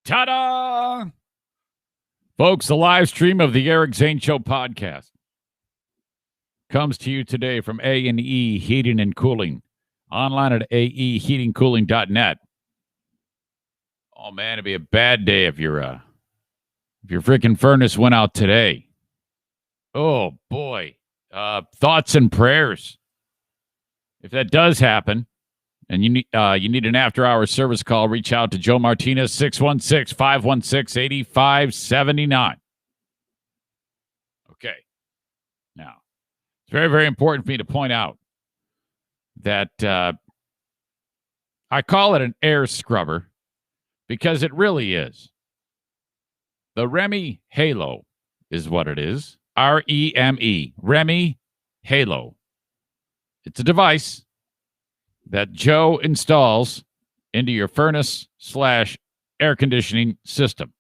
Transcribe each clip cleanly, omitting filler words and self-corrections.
Ta-da! Folks, the live stream of the Eric Zane Show podcast comes to you today from A&E Heating and Cooling, online at aeheatingcooling.net. Oh, man, it'd be a bad day if your freaking furnace went out today. Oh, boy. Thoughts and prayers. If that does happen, and you need an after-hours service call, reach out to Joe Martinez, 616-516-8579. Okay. Now, it's very, very important for me to point out that I call it an air scrubber because it really is. The Remy Halo is what it is. R-E-M-E. Remy Halo. It's a device that Joe installs into your furnace/air conditioning system.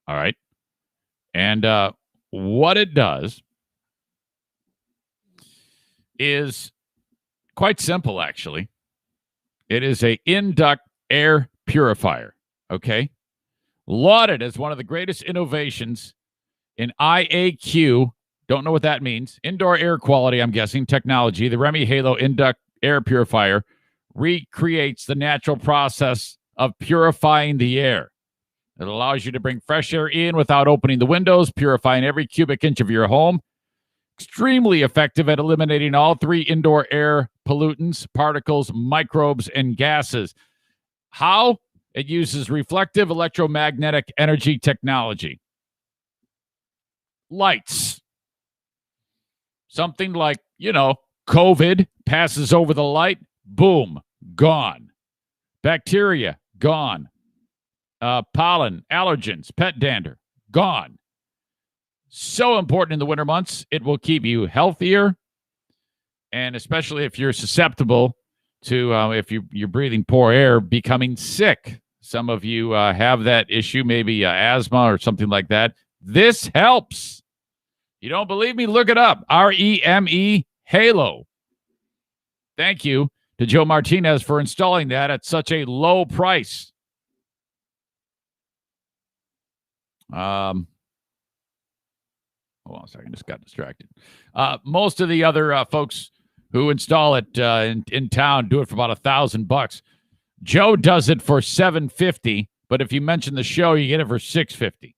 All right. And what it does is quite simple, actually. It is a in-duct air purifier. Okay. Lauded as one of the greatest innovations in IAQ. Don't know what that means. Indoor air quality, I'm guessing, technology. The Remy Halo in-duct air purifier recreates the natural process of purifying the air. It allows you to bring fresh air in without opening the windows, purifying every cubic inch of your home. Extremely effective at eliminating all three indoor air pollutants, particles, microbes, and gases. How? It uses reflective electromagnetic energy technology. Lights. Something like, COVID passes over the light, boom, gone. Bacteria, gone. Pollen, allergens, pet dander, gone. So important in the winter months. It will keep you healthier, and especially if you're susceptible to, if you're breathing poor air, becoming sick. Some of you have that issue, maybe asthma or something like that. This helps. You don't believe me? Look it up. R-E-M-E Halo. Thank you to Joe Martinez for installing that at such a low price. Hold on a second. Just got distracted. Most of the other folks who install it in town do it for about $1,000. Joe does it for $750, but if you mention the show, you get it for $650.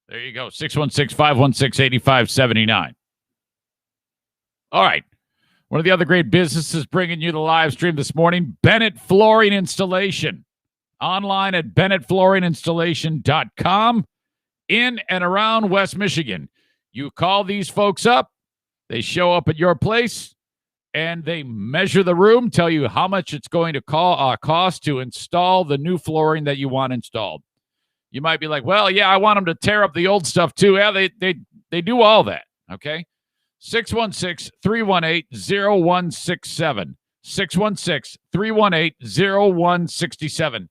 There you go, 616-516-8579. All right. One of the other great businesses bringing you the live stream this morning, Bennett Flooring Installation. Online at bennettflooringinstallation.com in and around West Michigan. You call these folks up, they show up at your place, and they measure the room, tell you how much it's going to cost to install the new flooring that you want installed. You might be like, well, yeah, I want them to tear up the old stuff too. Yeah, they do all that, okay? 616-318-0167. 616-318-0167.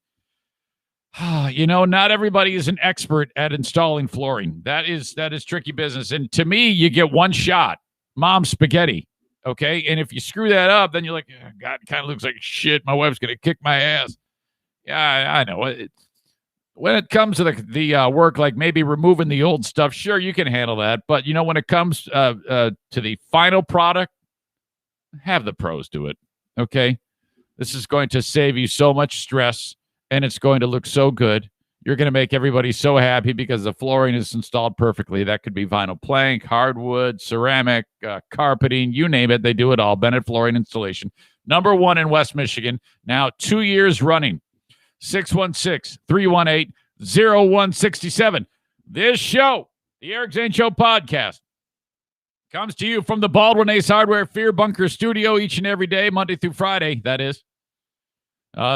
Not everybody is an expert at installing flooring. That is tricky business. And to me, you get one shot. Mom spaghetti, okay? And if you screw that up, then you're like, oh, God, it kind of looks like shit. My wife's going to kick my ass. Yeah, I know. When it comes to the work, like maybe removing the old stuff, sure, you can handle that. But, when it comes to the final product, have the pros do it, okay? This is going to save you so much stress, and it's going to look so good. You're going to make everybody so happy because the flooring is installed perfectly. That could be vinyl plank, hardwood, ceramic, carpeting, you name it. They do it all. Bennett Flooring Installation. Number 1 in West Michigan. Now 2 years running. 616-318-0167. This show, the Eric Zane Show podcast, comes to you from the Baldwin Ace Hardware Fear Bunker studio each and every day, Monday through Friday, that is.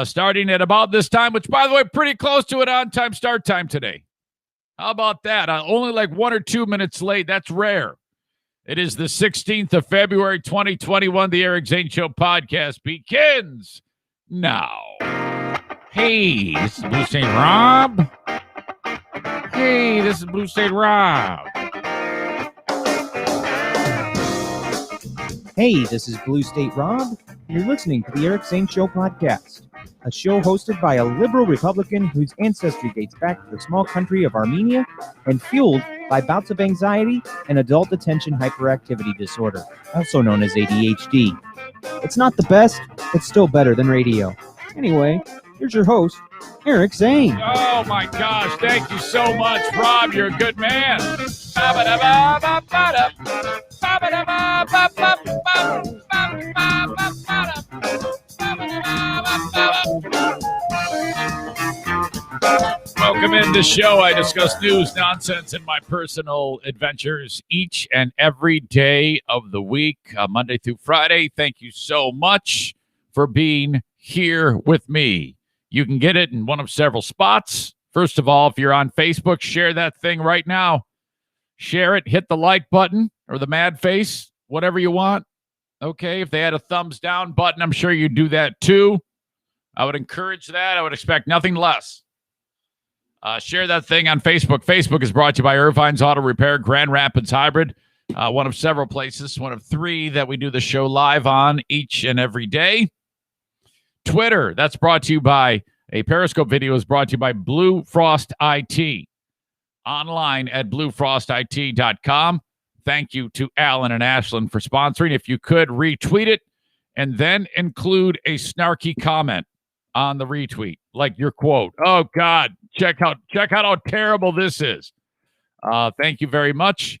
Starting at about this time, which, by the way, pretty close to an on-time start time today. How about that? Only like 1 or 2 minutes late. That's rare. It is the 16th of February, 2021. The Eric Zane Show podcast begins now. Hey, this is Blue State Rob. Hey, this is Blue State Rob. Hey, this is Blue State Rob. You're listening to the Eric Zane Show podcast. a show hosted by a liberal Republican whose ancestry dates back to the small country of Armenia and fueled by bouts of anxiety and adult attention hyperactivity disorder, also known as ADHD. It's not the best, it's still better than radio. Anyway, here's your host, Eric Zane. Oh my gosh, thank you so much, Rob. You're a good man. Welcome in the show. I discuss news, nonsense, and my personal adventures each and every day of the week, Monday through Friday. Thank you so much for being here with me. You can get it in one of several spots. First of all, if you're on Facebook, share that thing right now. Share it, hit the like button or the mad face, whatever you want. Okay, if they had a thumbs down button, I'm sure you'd do that too. I would encourage that. I would expect nothing less. Share that thing on Facebook. Facebook is brought to you by Irvine's Auto Repair, Grand Rapids Hybrid. One of several places, one of three that we do the show live on each and every day. Twitter, that's brought to you by a Periscope video is brought to you by Blue Frost IT. Online at bluefrostit.com. Thank you to Alan and Ashlyn for sponsoring. If you could retweet it and then include a snarky comment on the retweet, like your quote. Oh God, check out how terrible this is. Thank you very much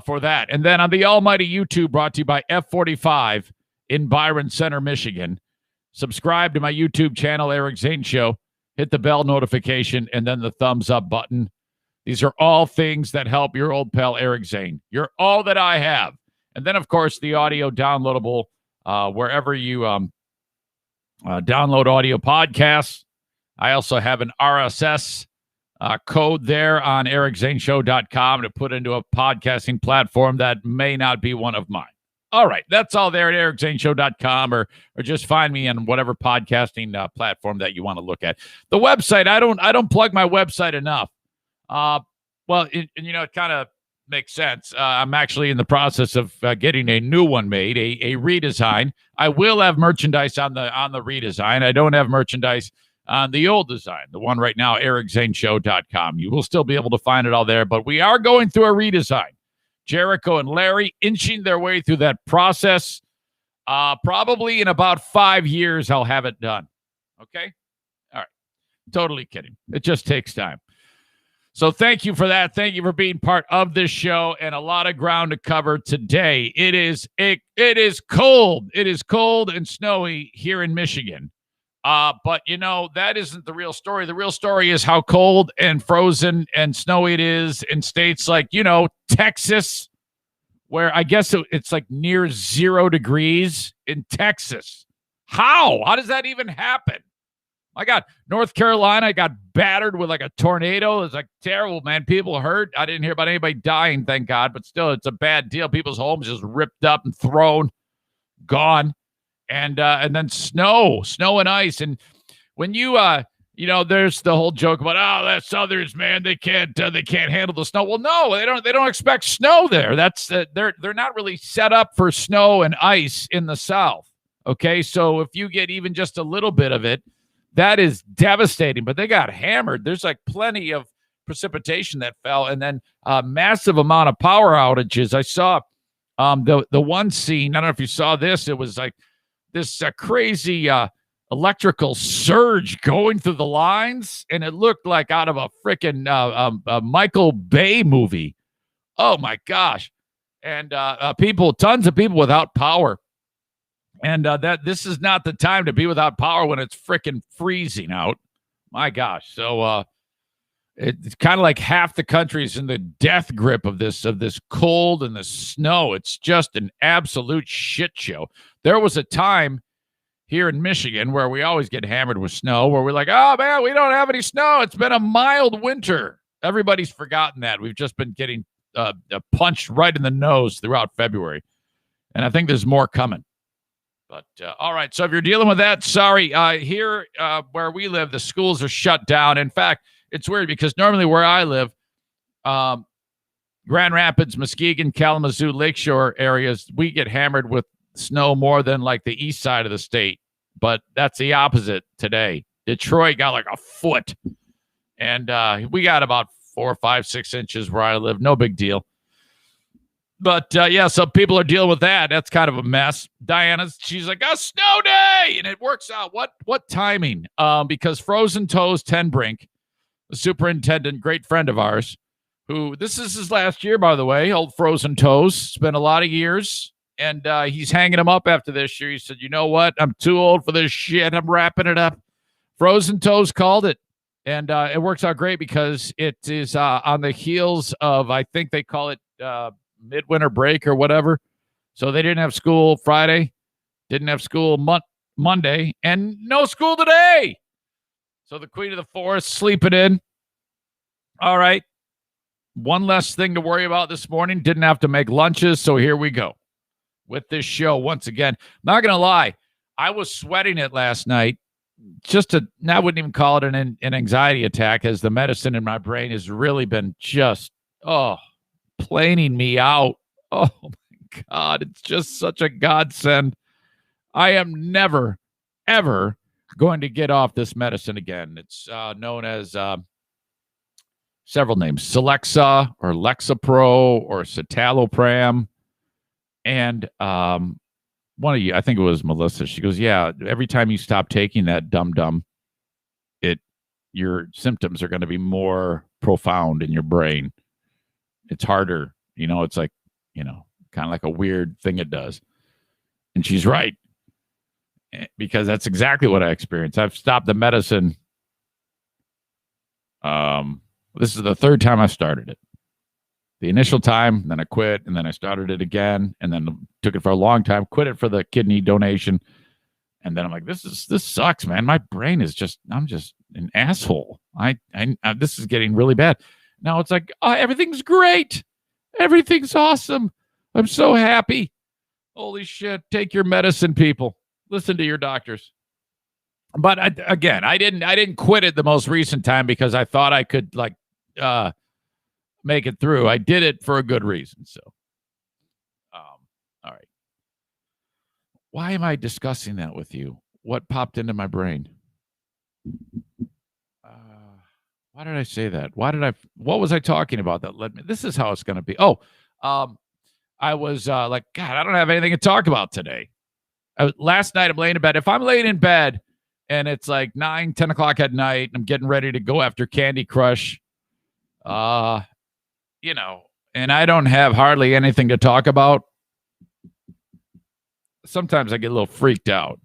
for that. And then on the almighty YouTube, brought to you by F45 in Byron Center, Michigan. Subscribe to my YouTube channel, Eric Zane Show. Hit the bell notification and then the thumbs up button. These are all things that help your old pal Eric Zane. You're all that I have. And then, of course, the audio downloadable wherever you download audio podcasts. I also have an RSS code there on ericzaneshow.com to put into a podcasting platform that may not be one of mine. All right, that's all there at ericzaneshow.com or just find me on whatever podcasting platform that you want to look at. The website, I don't plug my website enough. It kind of makes sense. I'm actually in the process of getting a new one made, a redesign. I will have merchandise on the redesign. I don't have merchandise on the old design, the one right now, ericzaneshow.com. You will still be able to find it all there, but we are going through a redesign. Jericho and Larry inching their way through that process. Probably in about 5 years, I'll have it done. Okay? All right. Totally kidding. It just takes time. So thank you for that. Thank you for being part of this show and a lot of ground to cover today. It is cold. It is cold and snowy here in Michigan. But, that isn't the real story. The real story is how cold and frozen and snowy it is in states like, Texas, where I guess it's like near 0 degrees in Texas. How? How does that even happen? My God, North Carolina got battered with like a tornado. It's like terrible, man. People hurt. I didn't hear about anybody dying, thank God. But still, it's a bad deal. People's homes just ripped up and thrown, gone. And then snow and ice. And when you, there's the whole joke about, that Southerners, man, they can't handle the snow. Well, no, they don't expect snow there. That's they're not really set up for snow and ice in the South. Okay, so if you get even just a little bit of it, that is devastating. But they got hammered. There's like plenty of precipitation that fell, and then a massive amount of power outages. I saw the one scene. I don't know if you saw this. It was like this crazy electrical surge going through the lines, and it looked like out of a freaking Michael Bay movie. Oh my gosh! And tons of people without power, and this is not the time to be without power when it's freaking freezing out. My gosh! So it's kind of like half the country is in the death grip of this cold and the snow. It's just an absolute shit show. There was a time here in Michigan where we always get hammered with snow, where we're like, oh, man, we don't have any snow. It's been a mild winter. Everybody's forgotten that. We've just been getting punched right in the nose throughout February. And I think there's more coming. But, all right, so if you're dealing with that, sorry. Here where we live, the schools are shut down. In fact, it's weird because normally where I live, Grand Rapids, Muskegon, Kalamazoo, Lakeshore areas, we get hammered with snow more than like the east side of the state but that's the opposite today. Detroit got like a foot, and we got about 4, 5, 6 inches where I live. No big deal. But yeah, so people are dealing with that. That's kind of a mess. She's like, a snow day, and it works out. What timing? Because Frozen Toes Tenbrink, the superintendent, great friend of ours, who this is his last year, by the way, old Frozen Toes, spent a lot of years, and he's hanging him up after this year. He said, you know what? I'm too old for this shit. I'm wrapping it up. Frozen Toes called it, and it works out great because it is on the heels of, I think they call it midwinter break or whatever. So they didn't have school Friday, didn't have school Monday, and no school today. So the Queen of the Forest sleeping in. All right. One less thing to worry about this morning. Didn't have to make lunches. So here we go with this show once again. Not going to lie. I was sweating it last night. I wouldn't even call it an anxiety attack, as the medicine in my brain has really been just, planing me out. Oh my God. It's just such a godsend. I am never, ever going to get off this medicine again. It's known as several names, Celexa or Lexapro or citalopram. And one of you, I think it was Melissa, she goes, yeah, every time you stop taking that dum-dum, your symptoms are going to be more profound in your brain. It's harder. It's like, kind of like a weird thing it does. And she's right. Because that's exactly what I experienced. I've stopped the medicine. This is the third time I started it. The initial time, then I quit, and then I started it again, and then took it for a long time, quit it for the kidney donation. And then I'm like, this sucks, man. My brain is I'm just an asshole. This is getting really bad. Now it's like, everything's great. Everything's awesome. I'm so happy. Holy shit. Take your medicine, people. Listen to your doctors. But I didn't quit it the most recent time because I thought I could make it through. I did it for a good reason. So, all right. Why am I discussing that with you? What popped into my brain? Why did I say that? What was I talking about that led me? This is how it's going to be. I was like, God, I don't have anything to talk about today. Last night I'm laying in bed. If I'm laying in bed and it's like 9, 10 o'clock at night, and I'm getting ready to go after Candy Crush, and I don't have hardly anything to talk about, sometimes I get a little freaked out.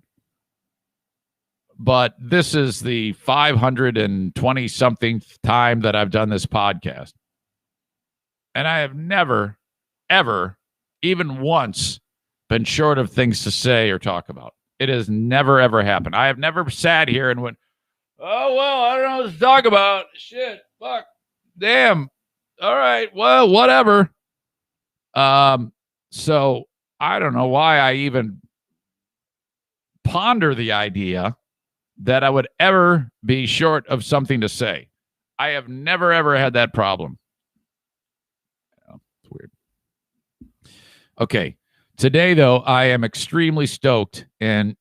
But this is the 520-something time that I've done this podcast. And I have never, ever, even once, been short of things to say or talk about. It has never, ever happened. I have never sat here and went, oh, well, I don't know what to talk about. Shit, fuck, damn. All right, well, whatever. So I don't know why I even ponder the idea that I would ever be short of something to say. I have never, ever had that problem. It's weird. Okay. Today, though, I am extremely stoked. And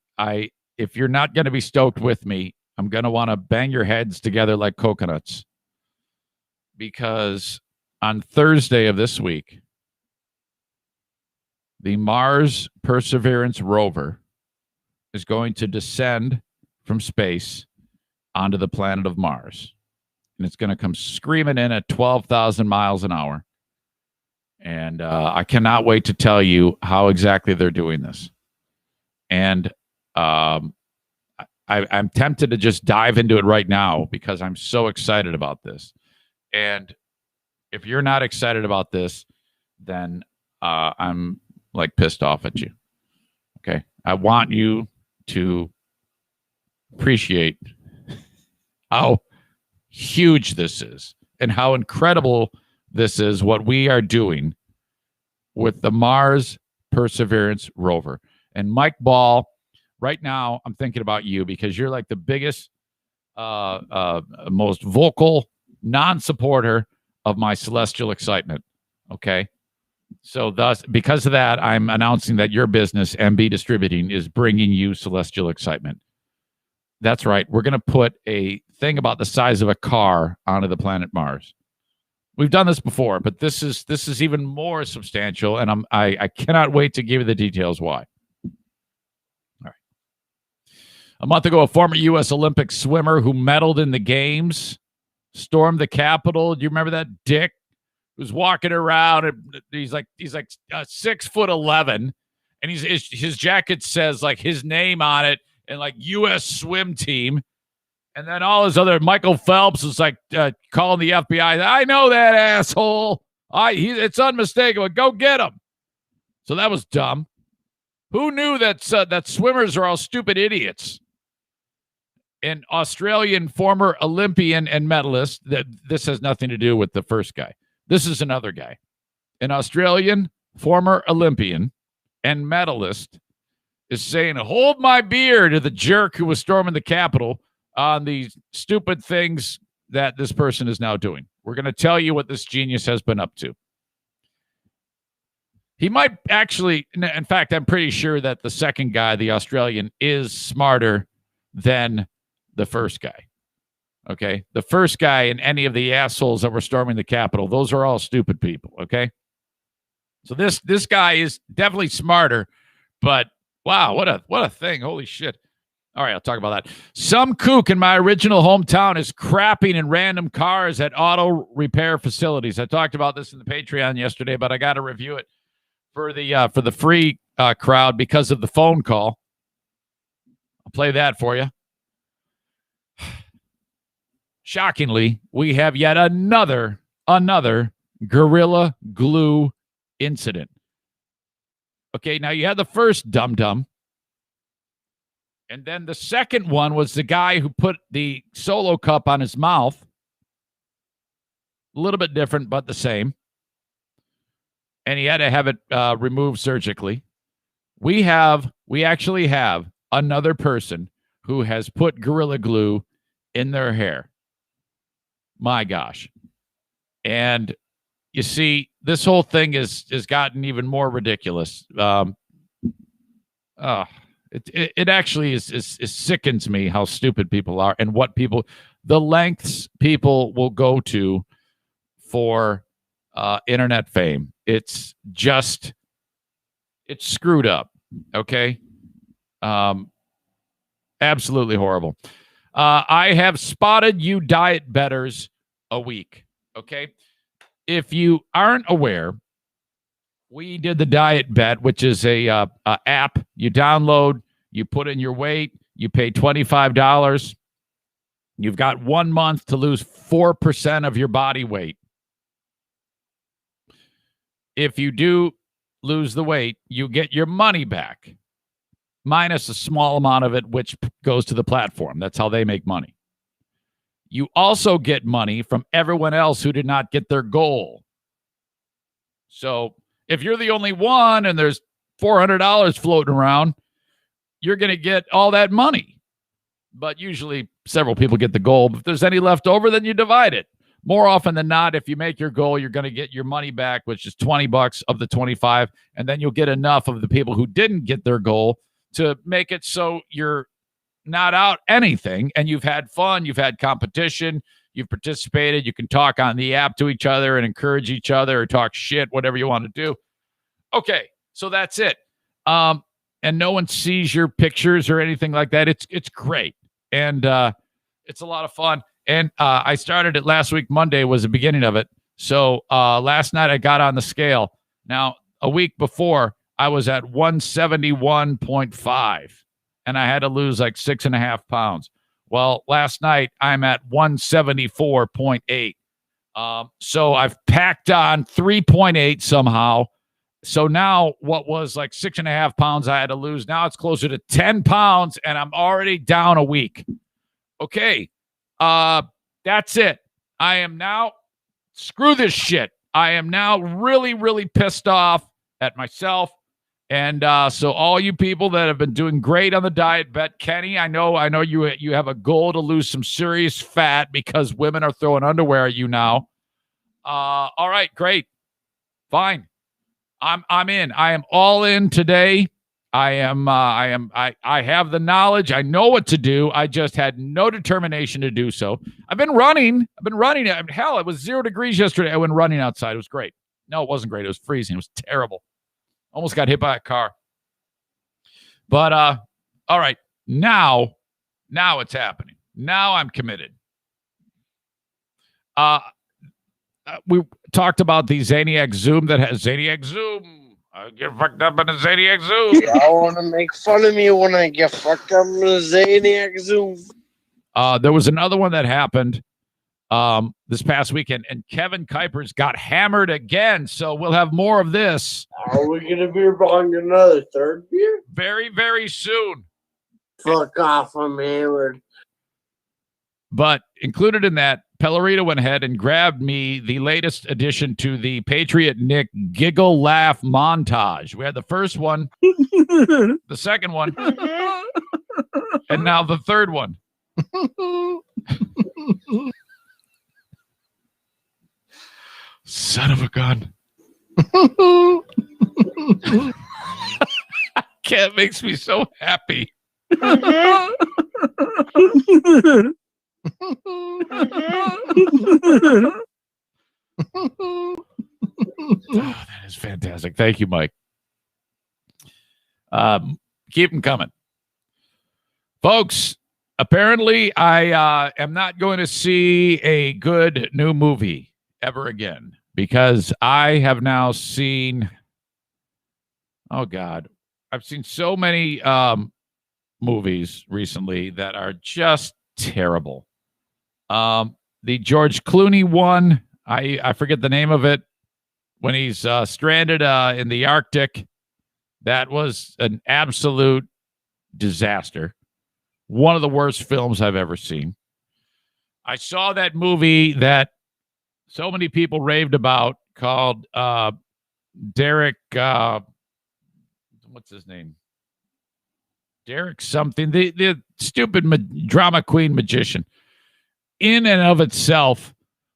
if you're not going to be stoked with me, I'm going to want to bang your heads together like coconuts. Because on Thursday of this week, the Mars Perseverance rover is going to descend from space onto the planet of Mars. And it's going to come screaming in at 12,000 miles an hour. And I cannot wait to tell you how exactly they're doing this. And I'm tempted to just dive into it right now because I'm so excited about this. And if you're not excited about this, then I'm like pissed off at you. Okay. I want you to appreciate how huge this is and how incredible this is, what we are doing with the Mars Perseverance rover. And Mike Ball, right now, I'm thinking about you because you're like the biggest, most vocal non-supporter of my celestial excitement. Okay. So thus, because of that, I'm announcing that your business, MB Distributing, is bringing you celestial excitement. That's right. We're going to put a thing about the size of a car onto the planet Mars. We've done this before, but this is even more substantial, and I cannot wait to give you the details why. All right. A month ago, a former U.S. Olympic swimmer who medaled in the games stormed the Capitol. Do you remember that dick? Who's walking around and he's like 6'11", and his jacket says like his name on it and like U.S. swim team, and then all his other Michael Phelps is like calling the FBI. I know that asshole. It's unmistakable. Go get him. So that was dumb. Who knew that swimmers are all stupid idiots? An Australian former Olympian and medalist. That this has nothing to do with the first guy. This is another guy, an Australian former Olympian and medalist, is saying, hold my beer to the jerk who was storming the Capitol on the stupid things that this person is now doing. We're going to tell you what this genius has been up to. He might actually, in fact, I'm pretty sure that the second guy, the Australian, is smarter than the first guy. Okay, the first guy and any of the assholes that were storming the Capitol, those are all stupid people. Okay, so this guy is definitely smarter, but wow, what a thing! Holy shit! All right, I'll talk about that. Some kook in my original hometown is crapping in random cars at auto repair facilities. I talked about this in the Patreon yesterday, but I got to review it for the free crowd because of the phone call. I'll play that for you. Shockingly, we have yet another Gorilla Glue incident. Okay, now you had the first dum-dum, and then the second one was the guy who put the Solo cup on his mouth. A little bit different, but the same. And he had to have it removed surgically. We actually have another person who has put Gorilla Glue in their hair. My gosh. And you see, this whole thing has gotten even more ridiculous. It actually is sickens me how stupid people are and the lengths people will go to for internet fame. It's screwed up. Okay. Absolutely horrible. I have spotted you diet betters a week. Okay. If you aren't aware, we did the Diet Bet, which is a app you download, you put in your weight, you pay $25. You've got 1 month to lose 4% of your body weight. If you do lose the weight, you get your money back, minus a small amount of it, which goes to the platform. That's how they make money. You also get money from everyone else who did not get their goal. So if you're the only one and there's $400 floating around, you're going to get all that money. But usually several people get the goal. If there's any left over, then you divide it. More often than not, if you make your goal, you're going to get your money back, which is $20 of the 25, and then you'll get enough of the people who didn't get their goal to make it so you're not out anything, and you've had fun, you've had competition, you've participated, you can talk on the app to each other and encourage each other or talk shit, whatever you want to do. Okay, so that's it. And no one sees your pictures or anything like that. It's great, and it's a lot of fun. And I started it last week. Monday was the beginning of it. So last night I got on the scale. Now, a week before, I was at 171.5, and I had to lose like 6.5 pounds. Well, last night I'm at 174.8. So I've packed on 3.8 somehow. So now what was like 6.5 pounds I had to lose, now it's closer to 10 pounds, and I'm already down a week. Okay. That's it. I am now, screw this shit. I am now really, really pissed off at myself. And so all you people that have been doing great on the diet bet, Kenny, I know you have a goal to lose some serious fat because women are throwing underwear at you now. All right, great. Fine. I'm in. I am all in today. I have the knowledge. I know what to do. I just had no determination to do so. I've been running. Hell, it was 0 degrees yesterday. I went running outside. It was great. No, it wasn't great. It was freezing. It was terrible. Almost got hit by a car. But all right. Now it's happening. Now I'm committed. We talked about the Zaniac Zoom that has Zaniac Zoom. I get fucked up in a Zaniac Zoom. Y'all want to make fun of me when I get fucked up in a Zaniac Zoom. There was another one that happened this past weekend, and Kevin Kuipers got hammered again. So we'll have more of this. Are we going to be buying another third beer? Very, very soon. Fuck off, I'm hammered. But included in that, Pellerito went ahead and grabbed me the latest addition to the Patriot Nick Giggle Laugh montage. We had the first one, the second one, and now the third one. Son of a gun. Cat makes me so happy. Oh, that is fantastic. Thank you, Mike. Keep them coming. Folks, apparently I am not going to see a good new movie ever again because I have now seen, oh God, I've seen so many movies recently that are just terrible. The George Clooney one, I forget the name of it, when he's stranded in the Arctic. That was an absolute disaster. One of the worst films I've ever seen. I saw that movie that so many people raved about called Derek, what's his name? Derek something, the stupid drama queen magician. In and of itself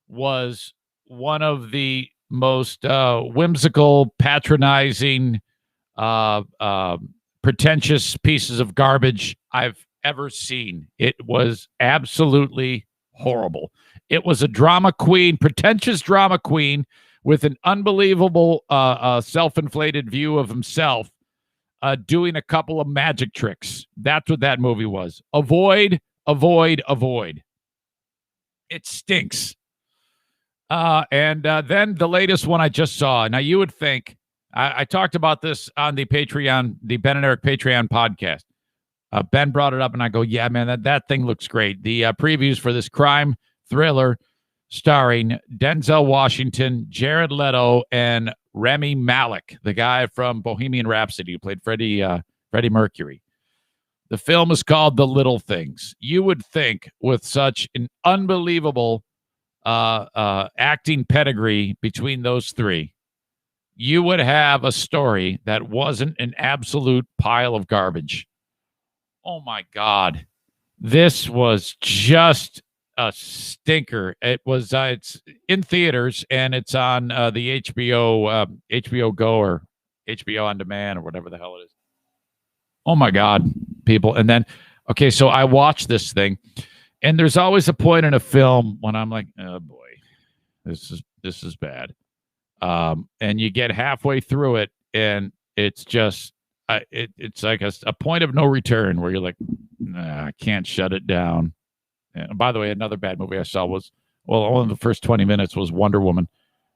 was one of the most whimsical, patronizing, pretentious pieces of garbage I've ever seen. It was absolutely horrible. It was a drama queen, pretentious drama queen with an unbelievable self-inflated view of himself doing a couple of magic tricks. That's what that movie was. Avoid. It stinks. And then the latest one I just saw. Now, you would think, I talked about this on the Patreon, the Ben and Eric Patreon podcast. Ben brought it up, and I go, yeah, man, that thing looks great. The previews for this crime thriller starring Denzel Washington, Jared Leto, and Rami Malek, the guy from Bohemian Rhapsody who played Freddie Mercury. The film is called The Little Things. You would think with such an unbelievable acting pedigree between those three, you would have a story that wasn't an absolute pile of garbage. Oh, my God. This was just a stinker. It was it's in theaters, and it's on the HBO Go or HBO On Demand or whatever the hell it is. Oh, my God, people. And then, okay, so I watched this thing, and there's always a point in a film when I'm like, oh, boy, this is bad. And you get halfway through it, and it's just, it's like a point of no return where you're like, nah, I can't shut it down. And by the way, another bad movie I saw was, well, only the first 20 minutes was Wonder Woman.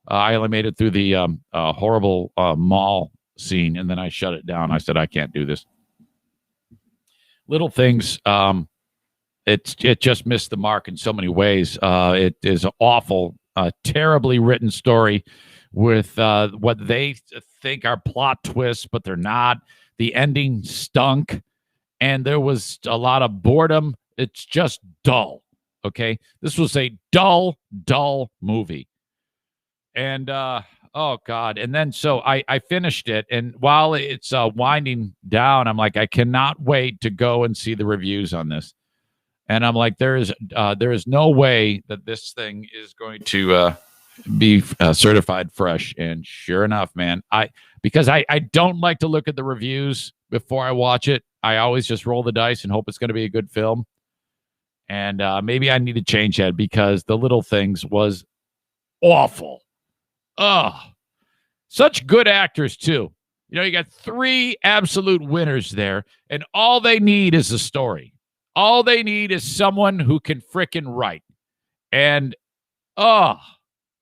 I only made it through the horrible mall scene, and then I shut it down. I said, I can't do this. Little Things, it just missed the mark in so many ways. It is an awful, terribly written story with what they think are plot twists, but they're not. The ending stunk, and there was a lot of boredom. It's just dull, okay? This was a dull movie. And, oh, God. And then so I finished it, and while it's winding down, I'm like, I cannot wait to go and see the reviews on this. And I'm like, there is no way that this thing is going to be certified fresh. And sure enough, man, because I don't like to look at the reviews before I watch it. I always just roll the dice and hope it's going to be a good film. And maybe I need to change that because The Little Things was awful. Oh, such good actors, too. You know, you got 3 absolute winners there, and all they need is a story. All they need is someone who can frickin' write. And, oh,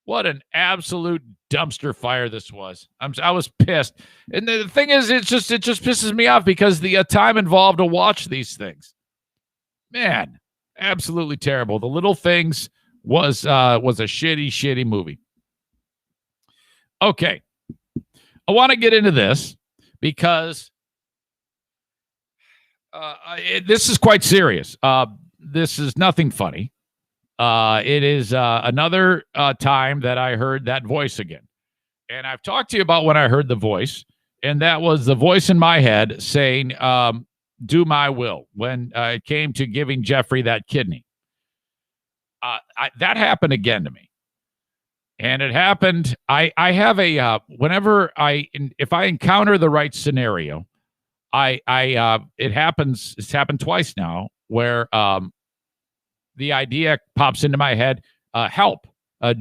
what an absolute dumpster fire this was. I was pissed. And the thing is, it just pisses me off because the time involved to watch these things. Man, absolutely terrible. The Little Things was a shitty movie. Okay. I want to get into this because this is quite serious. This is nothing funny. It is another time that I heard that voice again. And I've talked to you about when I heard the voice, and that was the voice in my head saying, do my will, when it came to giving Jeffrey that kidney. That happened again to me. And it happened. I have a if I encounter the right scenario, it happens. It's happened twice now where the idea pops into my head. Help,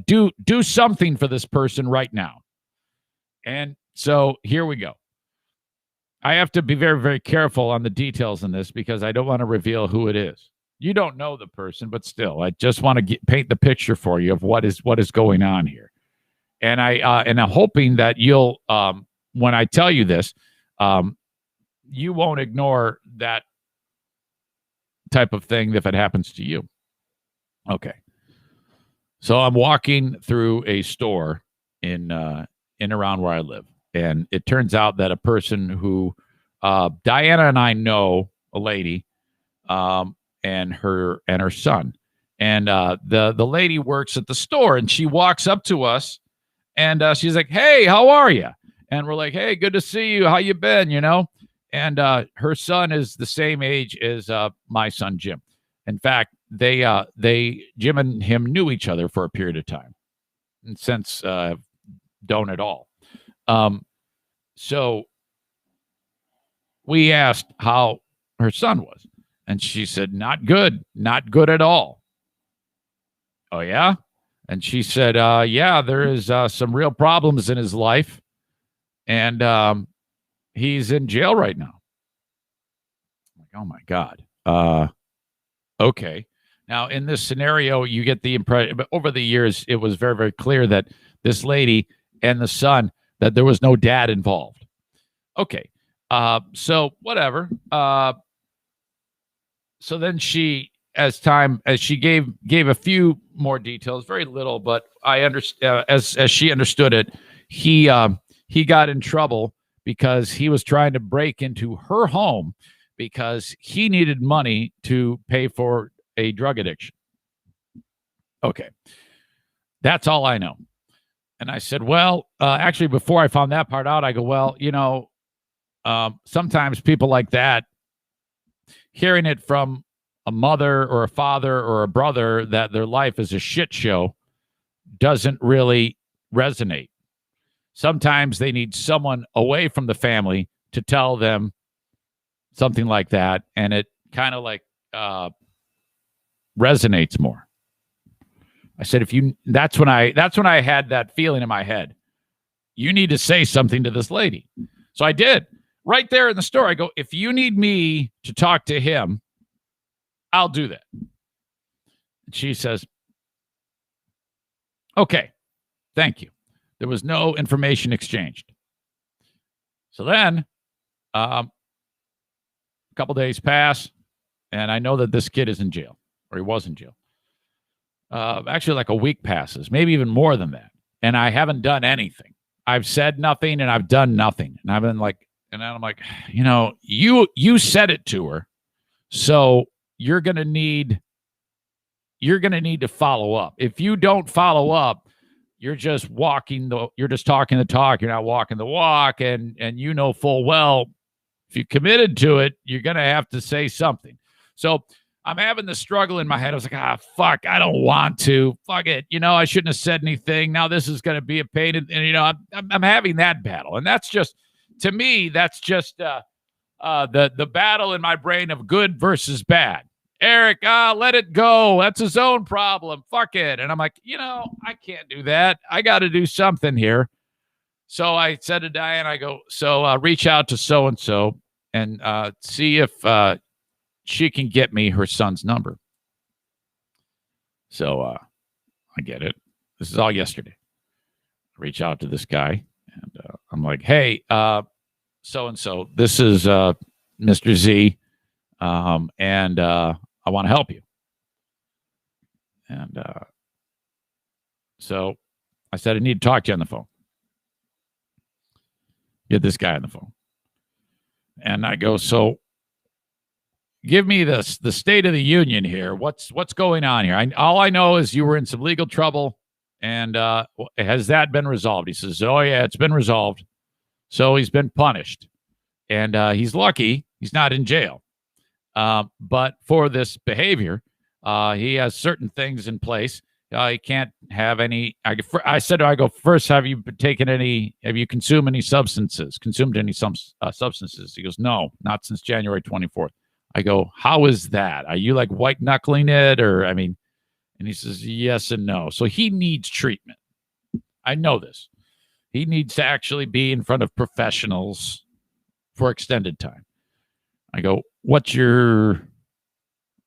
do something for this person right now. And so here we go. I have to be very, very careful on the details in this because I don't want to reveal who it is. You don't know the person, but still, I just want to paint the picture for you of what is going on here. And I'm hoping that you'll, when I tell you this, you won't ignore that type of thing if it happens to you. Okay. So I'm walking through a store in around where I live, and it turns out that a person who Diana and I know, a lady, and her son, and the lady works at the store, and she walks up to us, and she's like, "Hey, how are you?" And we're like, "Hey, good to see you. How you been?" You know. And her son is the same age as my son Jim. In fact, Jim and him knew each other for a period of time, and since don't at all. So we asked how her son was. And she said, not good at all. Oh, yeah? And she said, yeah, there is some real problems in his life. And he's in jail right now. Like, oh, my God. Okay. Now, in this scenario, you get the impression, but over the years, it was very, very clear that this lady and the son, that there was no dad involved. Okay. So whatever. So then she, as she gave a few more details, very little, but I understand as she understood it, he got in trouble because he was trying to break into her home because he needed money to pay for a drug addiction. Okay, that's all I know. And I said, well, actually, before I found that part out, I go, well, you know, sometimes people like that, hearing it from a mother or a father or a brother that their life is a shit show doesn't really resonate. Sometimes they need someone away from the family to tell them something like that, and it kind of like resonates more. I said, that's when I had that feeling in my head. You need to say something to this lady. So I did. Right there in the store, I go, if you need me to talk to him, I'll do that. She says, okay, thank you. There was no information exchanged. So then a couple days pass, and I know that this kid is in jail, or he was in jail. Actually, like a week passes, maybe even more than that. And I haven't done anything. I've said nothing, and I've done nothing. And I've been like, and I'm like, you know, you said it to her, so you're gonna need to follow up. If you don't follow up, you're just talking the talk. You're not walking the walk, and you know full well if you committed to it, you're gonna have to say something. So I'm having the struggle in my head. I was like, fuck, I don't want to. Fuck it. I shouldn't have said anything. Now this is going to be a pain. And I'm having that battle. And that's just, to me, that's just the battle in my brain of good versus bad. Eric, let it go. That's his own problem. Fuck it. And I'm like, I can't do that. I got to do something here. So I said to Diane, I go, reach out to so-and-so and see if she can get me her son's number. So I get it. This is all yesterday. I reach out to this guy, and I'm like, hey, so-and-so, this is Mr. Z, and I want to help you. And so I said, I need to talk to you on the phone. Get this guy on the phone. And I go, so give me the state of the union here. What's going on here? All I know is you were in some legal trouble, and has that been resolved? He says, oh, yeah, it's been resolved. So he's been punished, and he's lucky he's not in jail. But for this behavior, he has certain things in place. He can't have any. I said, I go, first, have you consumed any substances? Substances? He goes, no, not since January 24th. I go, how is that? Are you like white knuckling it? And he says, yes and no. So he needs treatment. I know this. He needs to actually be in front of professionals for extended time. I go, what's your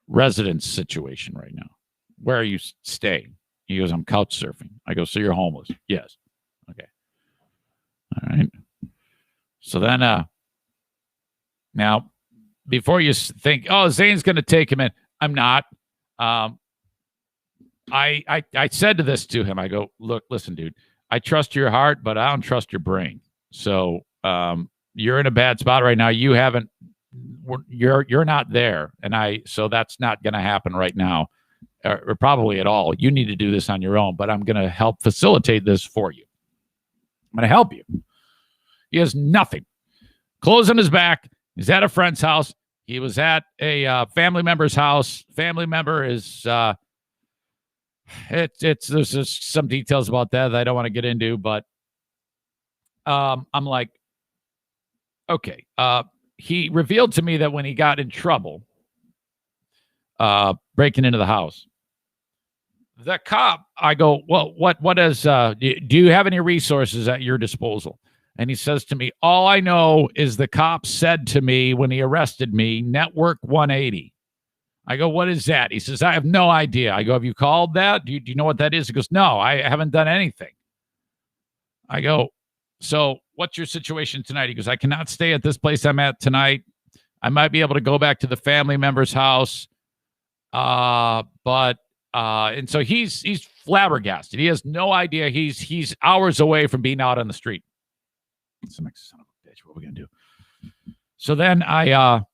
residence situation right now? Where are you staying? He goes, I'm couch surfing. I go, so you're homeless? Yes. Okay. All right. So then, now, before you think, oh, Zane's going to take him in, I'm not. I said to him, I go, look, listen, dude, I trust your heart, but I don't trust your brain. So you're in a bad spot right now. You're not there, so that's not going to happen right now, or probably at all. You need to do this on your own, but I'm going to help facilitate this for you. I'm going to help you. He has nothing. Clothes on his back. He's at a friend's house. He was at a family member's house. Family member is there's just some details about that I don't want to get into, but I'm like, okay. He revealed to me that when he got in trouble, breaking into the house, the cop, I go, well, what is, do you have any resources at your disposal? And he says to me, all I know is the cop said to me when he arrested me, Network 180. I go, what is that? He says, I have no idea. I go, have you called that? Do you know what that is? He goes, no, I haven't done anything. I go, so what's your situation tonight? He goes, I cannot stay at this place I'm at tonight. I might be able to go back to the family member's house. And so he's flabbergasted. He has no idea. He's hours away from being out on the street. Son of a bitch, what are we gonna do? So then I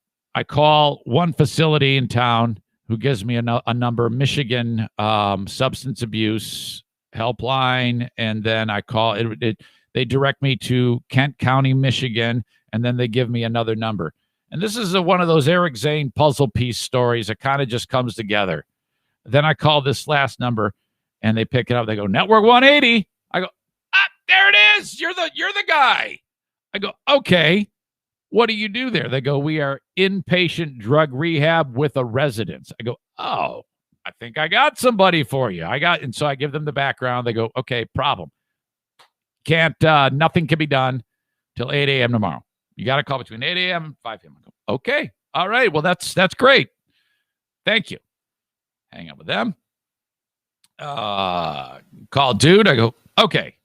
call one facility in town who gives me a number, Michigan substance abuse helpline, and then I call it. They direct me to Kent County, Michigan, and then they give me another number. And this is one of those Eric Zane puzzle piece stories that kind of just comes together. Then I call this last number, and they pick it up. They go, Network 180. I go, there it is. You're the guy. I go, okay. What do you do there? They go, we are inpatient drug rehab with a residence. I go, oh, I think I got somebody for you. And so I give them the background. They go, okay, problem. Nothing can be done till 8 a.m. tomorrow. You got to call between 8 a.m. and 5 p.m. I go, okay. All right. Well, that's great. Thank you. Hang up with them. Call dude. I go, okay.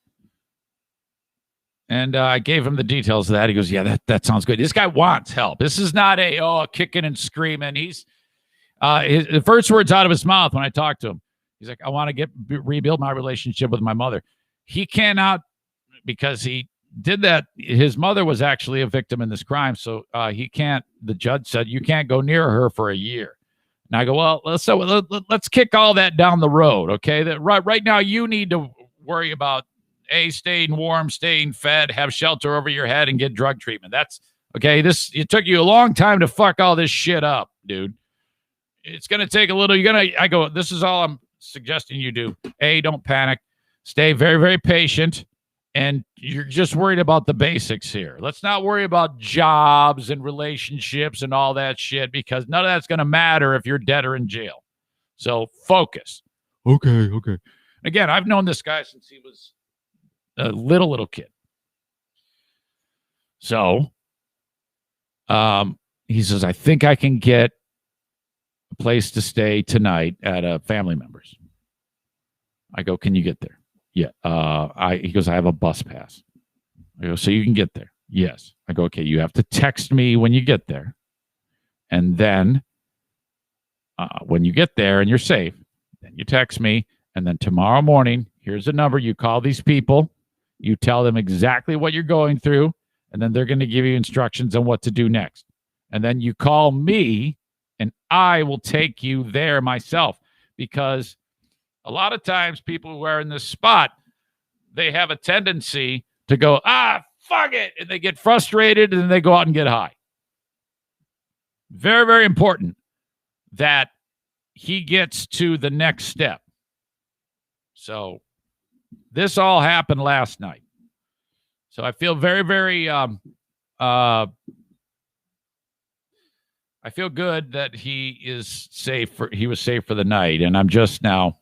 And I gave him the details of that. He goes, yeah, that sounds good. This guy wants help. This is not kicking and screaming. He's the first words out of his mouth when I talk to him, he's like, I want to rebuild my relationship with my mother. He cannot, because he did that. His mother was actually a victim in this crime. So he can't, the judge said, you can't go near her for a year. And I go, well, let's kick all that down the road. Okay. That right now you need to worry about staying warm, staying fed, have shelter over your head, and get drug treatment. That's okay. It took you a long time to fuck all this shit up, dude. It's going to take a little. I go, this is all I'm suggesting you do. A, don't panic. Stay very, very patient. And you're just worried about the basics here. Let's not worry about jobs and relationships and all that shit, because none of that's going to matter if you're dead or in jail. So focus. Okay. Again, I've known this guy since he was a little kid. So he says, I think I can get a place to stay tonight at a family member's. I go, can you get there? Yeah. He goes, I have a bus pass. I go, so you can get there? Yes. I go, okay, you have to text me when you get there. And then when you get there and you're safe, then you text me. And then tomorrow morning, here's a number. You call these people. You tell them exactly what you're going through. And then they're going to give you instructions on what to do next. And then you call me and I will take you there myself, because a lot of times people who are in this spot, they have a tendency to go, fuck it. And they get frustrated and then they go out and get high. Very, very important that he gets to the next step. So this all happened last night. So I feel very, very, I feel good that he is safe. He was safe for the night. And I'm just now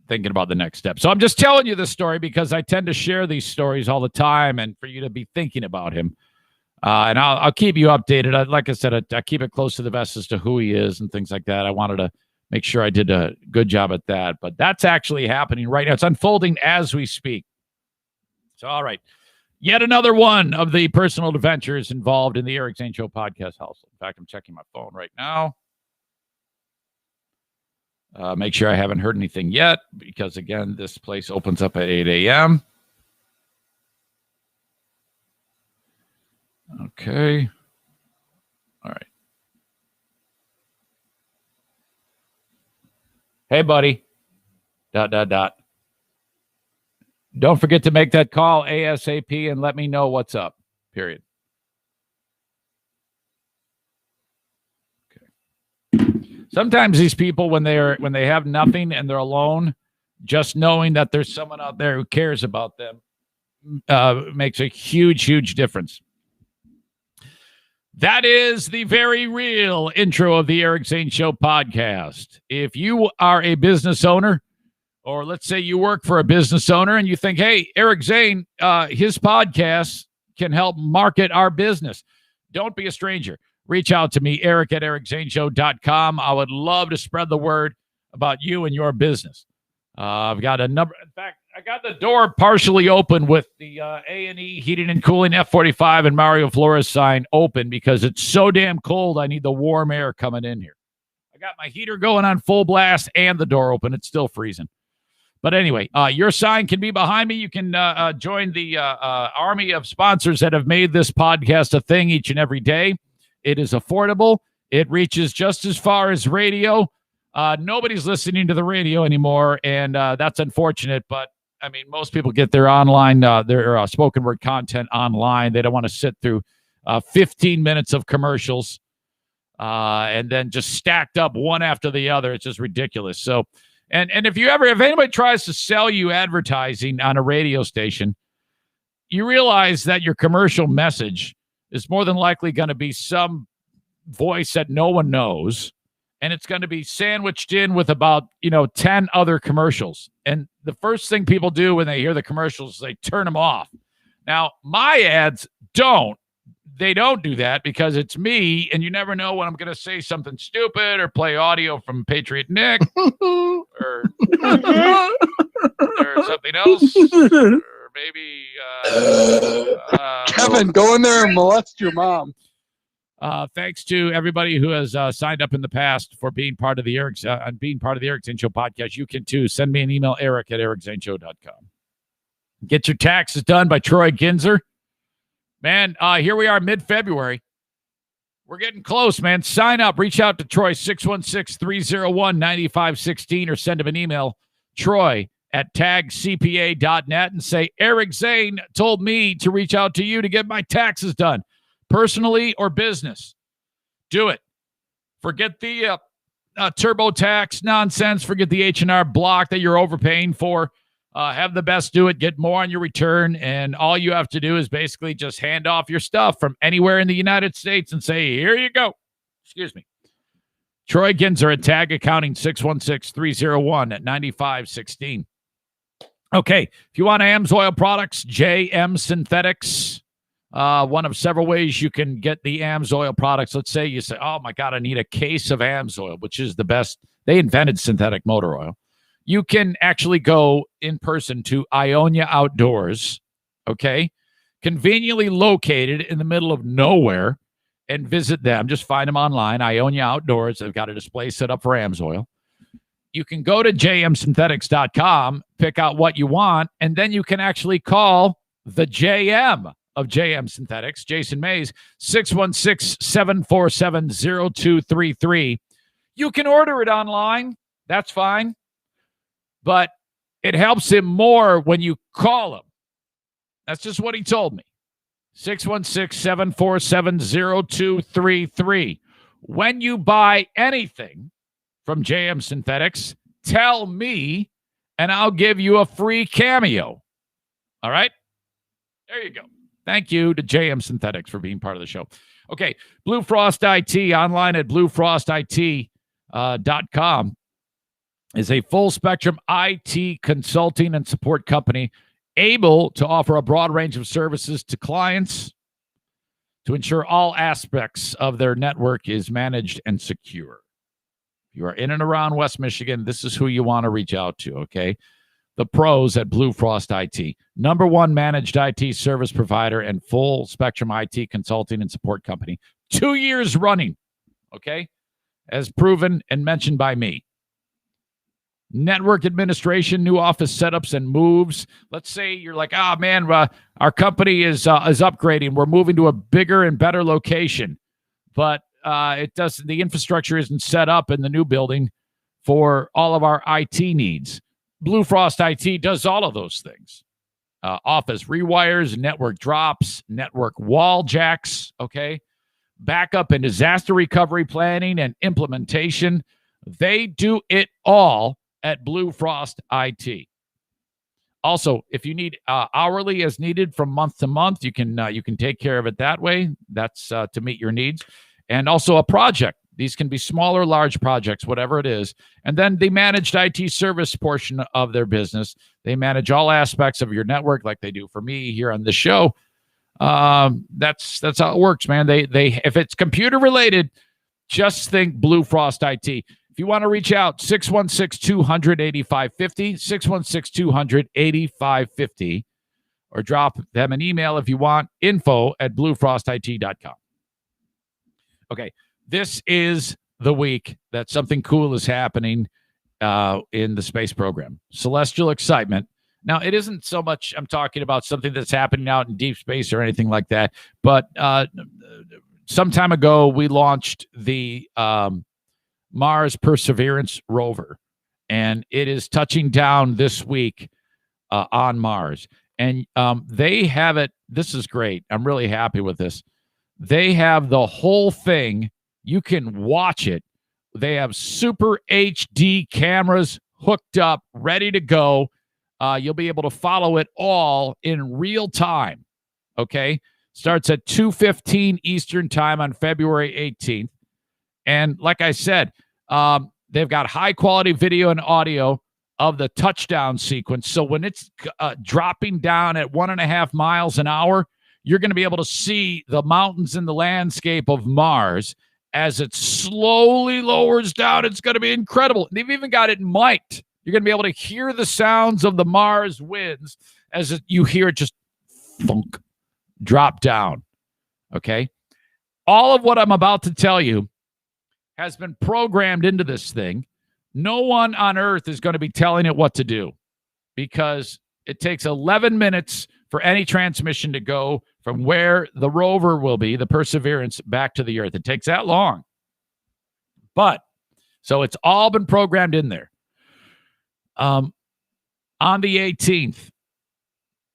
thinking about the next step. So I'm just telling you this story because I tend to share these stories all the time, and for you to be thinking about him. And I'll keep you updated. Like I said, I keep it close to the vest as to who he is and things like that. I wanted to make sure I did a good job at that. But that's actually happening right now. It's unfolding as we speak. So, all right. Yet another one of the personal adventures involved in the Eric Zane Show podcast household. In fact, I'm checking my phone right now. Make sure I haven't heard anything yet, because, again, this place opens up at 8 a.m. Okay. All right. Hey, buddy. ... Don't forget to make that call ASAP and let me know what's up. Period. Sometimes these people, when they have nothing and they're alone, just knowing that there's someone out there who cares about them makes a huge, huge difference. That is the very real intro of the Eric Zane Show podcast. If you are a business owner, or let's say you work for a business owner and you think, hey, Eric Zane, his podcast can help market our business, don't be a stranger. Reach out to me, Eric at ericzaneshow.com. I would love to spread the word about you and your business. I've got a number. In fact, I got the door partially open with the A&E Heating and Cooling F45 and Mario Flores sign open because it's so damn cold. I need the warm air coming in here. I got my heater going on full blast and the door open. It's still freezing. But anyway, your sign can be behind me. You can join the army of sponsors that have made this podcast a thing each and every day. It is affordable. It reaches just as far as radio. Nobody's listening to the radio anymore, and that's unfortunate. But, I mean, most people get their online, their spoken word content online. They don't want to sit through 15 minutes of commercials and then just stacked up one after the other. It's just ridiculous. So, and if anybody tries to sell you advertising on a radio station, you realize that your commercial message is more than likely going to be some voice that no one knows, and it's going to be sandwiched in with about 10 other commercials. And the first thing people do when they hear the commercials is they turn them off. Now, my ads don't do that because it's me, and you never know when I'm going to say something stupid or play audio from Patriot Nick or something else, or maybe Kevin, go in there and molest your mom. Thanks to everybody who has signed up in the past for being part of the Eric Zane Show podcast. You can too. Send me an email, Eric at ericzaneshow.com. Get your taxes done by Troy Ginzer. Man, here we are mid-February. We're getting close, man. Sign up. Reach out to Troy, 616-301-9516, or send him an email, Troy at tagcpa.net, and say, Eric Zane told me to reach out to you to get my taxes done, personally or business. Do it. Forget the TurboTax nonsense. Forget the H&R Block that you're overpaying for. Have the best do it. Get more on your return. And all you have to do is basically just hand off your stuff from anywhere in the United States and say, here you go. Excuse me. Troy Ginzer at Tag Accounting, 616-301-9516. Okay. If you want AMSOIL products, JM Synthetics, one of several ways you can get the AMSOIL products. Let's say you say, oh my God, I need a case of AMSOIL, which is the best. They invented synthetic motor oil. You can actually go in person to Ionia Outdoors, okay? Conveniently located in the middle of nowhere, and visit them. Just find them online, Ionia Outdoors. They've got a display set up for AMSOIL. You can go to jmsynthetics.com, pick out what you want, and then you can actually call the JM of JM Synthetics, Jason Mays, 616-747-0233. You can order it online. That's fine. But it helps him more when you call him. That's just what he told me. 616-747-0233. When you buy anything from JM Synthetics, tell me, and I'll give you a free cameo. All right? There you go. Thank you to JM Synthetics for being part of the show. Okay, Blue Frost IT, online at bluefrostit.com. is a full-spectrum IT consulting and support company able to offer a broad range of services to clients to ensure all aspects of their network is managed and secure. If you are in and around West Michigan, this is who you want to reach out to, okay? The pros at Blue Frost IT. Number one managed IT service provider and full-spectrum IT consulting and support company. 2 years running, okay? As proven and mentioned by me. Network administration, new office setups and moves. Let's say you're like, man, our company is upgrading. We're moving to a bigger and better location, but the infrastructure isn't set up in the new building for all of our IT needs. Blue Frost IT does all of those things. Office rewires, network drops, network wall jacks, okay? Backup and disaster recovery planning and implementation. They do it all at Blue Frost IT. Also, if you need hourly as needed from month to month, you can take care of it that way. That's to meet your needs. And also a project. These can be smaller, large projects, whatever it is. And then the managed IT service portion of their business. They manage all aspects of your network like they do for me here on the show. That's how it works, man. They if it's computer related, just think Blue Frost IT. If you want to reach out, 616-200-8550, 616-200-8550, or drop them an email if you want, info@bluefrostit.com. Okay, this is the week that something cool is happening in the space program. Celestial excitement. Now, it isn't so much I'm talking about something that's happening out in deep space or anything like that, but some time ago, we launched the Mars Perseverance rover, and it is touching down this week on Mars. And they have it. This is great. I'm really happy with this. They have the whole thing. You can watch it. They have super HD cameras hooked up, ready to go. You'll be able to follow it all in real time. Okay? Starts at 2:15 Eastern time on February 18th. And like I said, they've got high-quality video and audio of the touchdown sequence. So when it's dropping down at 1.5 miles an hour, you're going to be able to see the mountains and the landscape of Mars as it slowly lowers down. It's going to be incredible. They've even got it mic'd. You're going to be able to hear the sounds of the Mars winds as you hear it just thunk, drop down. Okay? All of what I'm about to tell you has been programmed into this thing. No one on Earth is going to be telling it what to do because it takes 11 minutes for any transmission to go from where the rover will be, the Perseverance, back to the Earth. It takes that long. But, so it's all been programmed in there. On the 18th,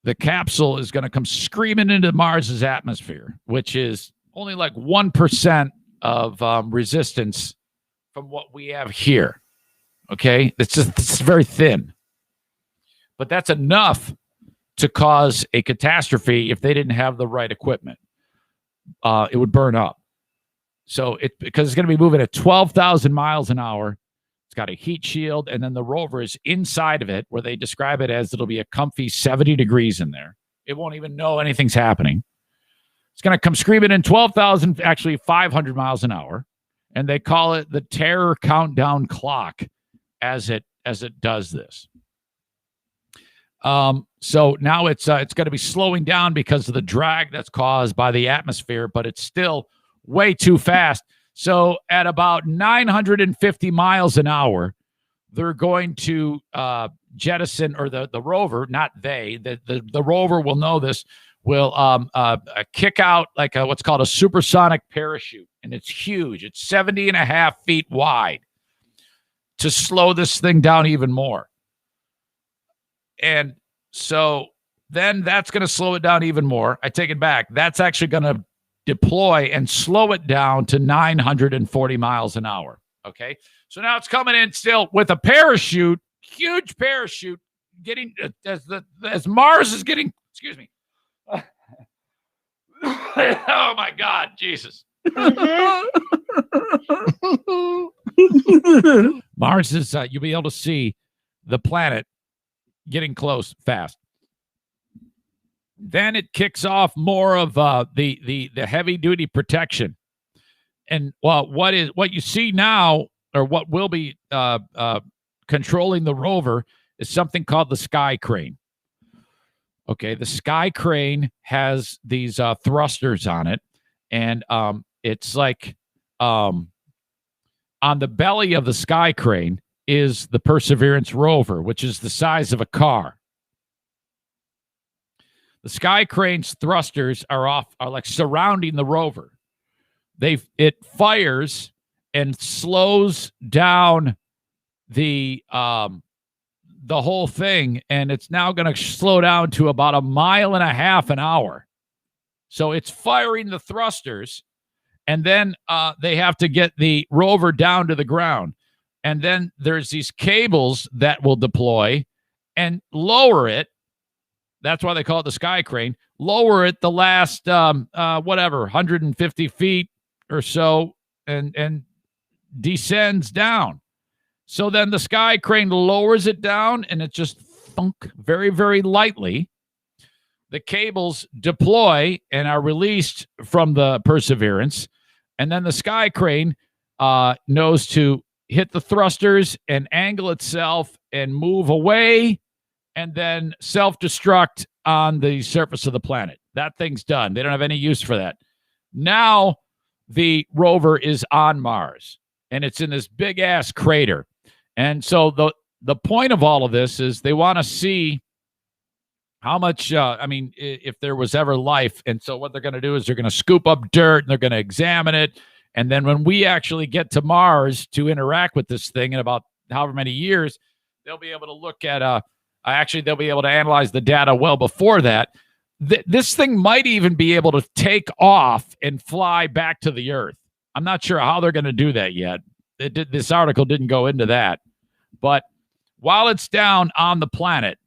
the capsule is going to come screaming into Mars's atmosphere, which is only like 1% of resistance from what we have here. Okay, it's very thin, but that's enough to cause a catastrophe if they didn't have the right equipment. It would burn up. So because it's going to be moving at 12,000 miles an hour. It's got a heat shield, and then the rover is inside of it, where they describe it as it'll be a comfy 70 degrees in there. It won't even know anything's happening. It's going to come screaming in 12,000, actually 500 miles an hour, and they call it the terror countdown clock as it does this. So now it's going to be slowing down because of the drag that's caused by the atmosphere, but it's still way too fast. So at about 950 miles an hour, they're going to jettison, or the rover, not they, the rover will know this, will kick out like what's called a supersonic parachute. And it's huge. It's 70 and a half feet wide to slow this thing down even more. And so then that's going to slow it down even more. I take it back. That's actually going to deploy and slow it down to 940 miles an hour. Okay. So now it's coming in still with a parachute, huge parachute, getting as Mars is getting, excuse me. Oh my God, Jesus. Mars is, you'll be able to see the planet getting close fast. Then it kicks off more of the heavy duty protection. And what you see now, or what will be controlling the rover, is something called the sky crane. Okay, the sky crane has these thrusters on it, and it's like on the belly of the sky crane is the Perseverance rover, which is the size of a car. The sky crane's thrusters are like surrounding the rover. It fires and slows down the whole thing, and it's now going to slow down to about 1.5 miles an hour. So it's firing the thrusters, and then they have to get the rover down to the ground. And then there's these cables that will deploy and lower it. That's why they call it the sky crane. Lower it the last, 150 feet or so, and descends down. So then the sky crane lowers it down, and it just thunk very, very lightly. The cables deploy and are released from the Perseverance, and then the sky crane knows to hit the thrusters and angle itself and move away, and then self-destruct on the surface of the planet. That thing's done. They don't have any use for that. Now the rover is on Mars, and it's in this big-ass crater. And so the point of all of this is they want to see how much, if there was ever life. And so what they're going to do is they're going to scoop up dirt, and they're going to examine it. And then when we actually get to Mars to interact with this thing in about however many years, they'll be able to look at they'll be able to analyze the data well before that. This thing might even be able to take off and fly back to the Earth. I'm not sure how they're going to do that yet. This article didn't go into that. But while it's down on the planet,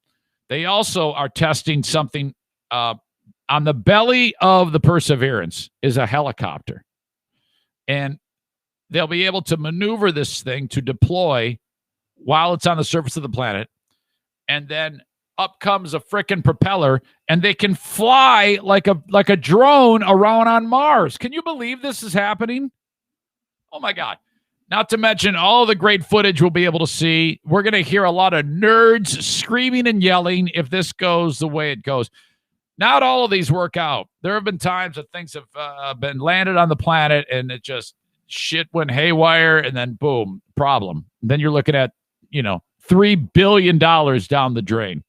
they also are testing something on the belly of the Perseverance is a helicopter. And they'll be able to maneuver this thing to deploy while it's on the surface of the planet. And then up comes a frickin' propeller, and they can fly like a drone around on Mars. Can you believe this is happening? Oh my God. Not to mention all the great footage we'll be able to see. We're going to hear a lot of nerds screaming and yelling if this goes the way it goes. Not all of these work out. There have been times that things have been landed on the planet, and it just shit went haywire, and then boom, problem. And then you're looking at, $3 billion down the drain.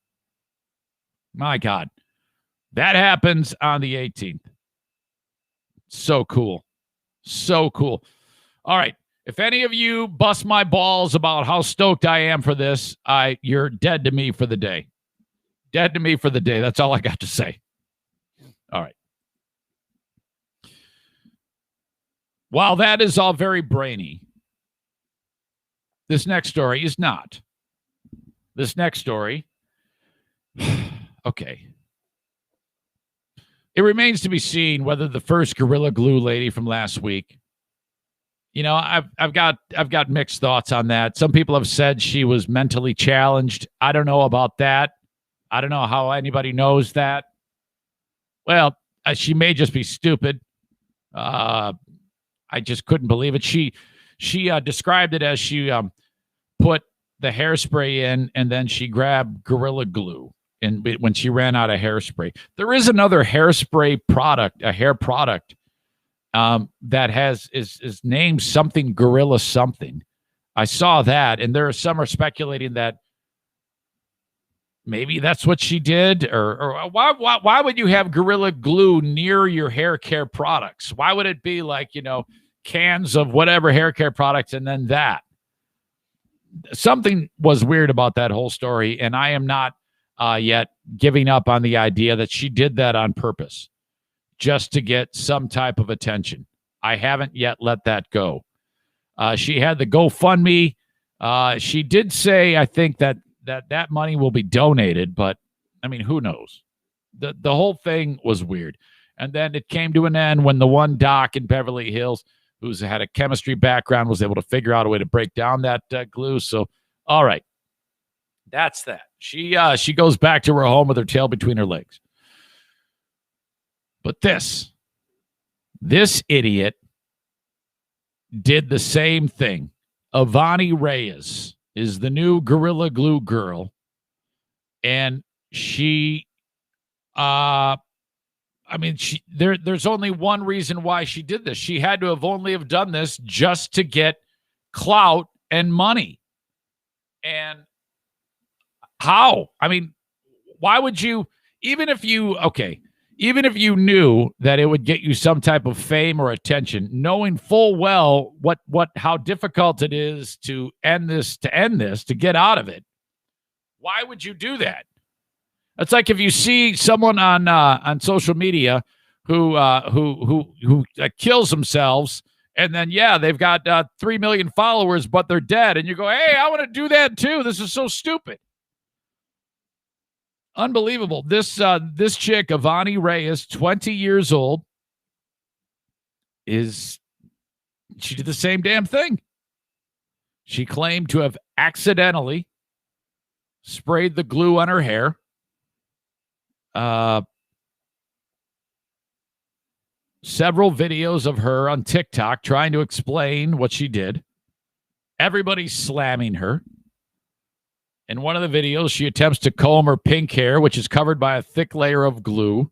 My God. That happens on the 18th. So cool. So cool. All right. If any of you bust my balls about how stoked I am for this, you're dead to me for the day. Dead to me for the day. That's all I got to say. All right. While that is all very brainy, This next story is not. This next story, okay. It remains to be seen whether the first Gorilla Glue lady from last week, I've got mixed thoughts on that. Some people have said she was mentally challenged. I don't know about that. I don't know how anybody knows that. Well, she may just be stupid. I just couldn't believe it. She described it as she put the hairspray in, and then she grabbed Gorilla Glue. And when she ran out of hairspray, there is another hairspray product, a hair product, that is named something Gorilla something. I saw that, and some are speculating that maybe that's what she did, or why would you have Gorilla Glue near your hair care products? Why would it be like, cans of whatever hair care products and then that? Something was weird about that whole story, and I am not yet giving up on the idea that she did that on purpose just to get some type of attention. I haven't yet let that go. She had the GoFundMe. She did say, I think, that money will be donated, but I mean, who knows? The whole thing was weird. And then it came to an end when the one doc in Beverly Hills who's had a chemistry background was able to figure out a way to break down that glue. So, all right. That's that. She goes back to her home with her tail between her legs. But this idiot did the same thing. Avani Reyes is the new Gorilla Glue girl. And she, there's only one reason why she did this. She had to have done this just to get clout and money. And how? I mean, why would you, even if you knew that it would get you some type of fame or attention, knowing full well how difficult it is to end this, to get out of it, why would you do that? It's like if you see someone on social media who kills themselves, and then they've got 3 million followers, but they're dead, and you go, hey, I want to do that too. This is so stupid. Unbelievable. This chick, Avani Reyes, 20 years old, she did the same damn thing. She claimed to have accidentally sprayed the glue on her hair. Several videos of her on TikTok trying to explain what she did. Everybody's slamming her. In one of the videos, she attempts to comb her pink hair, which is covered by a thick layer of glue.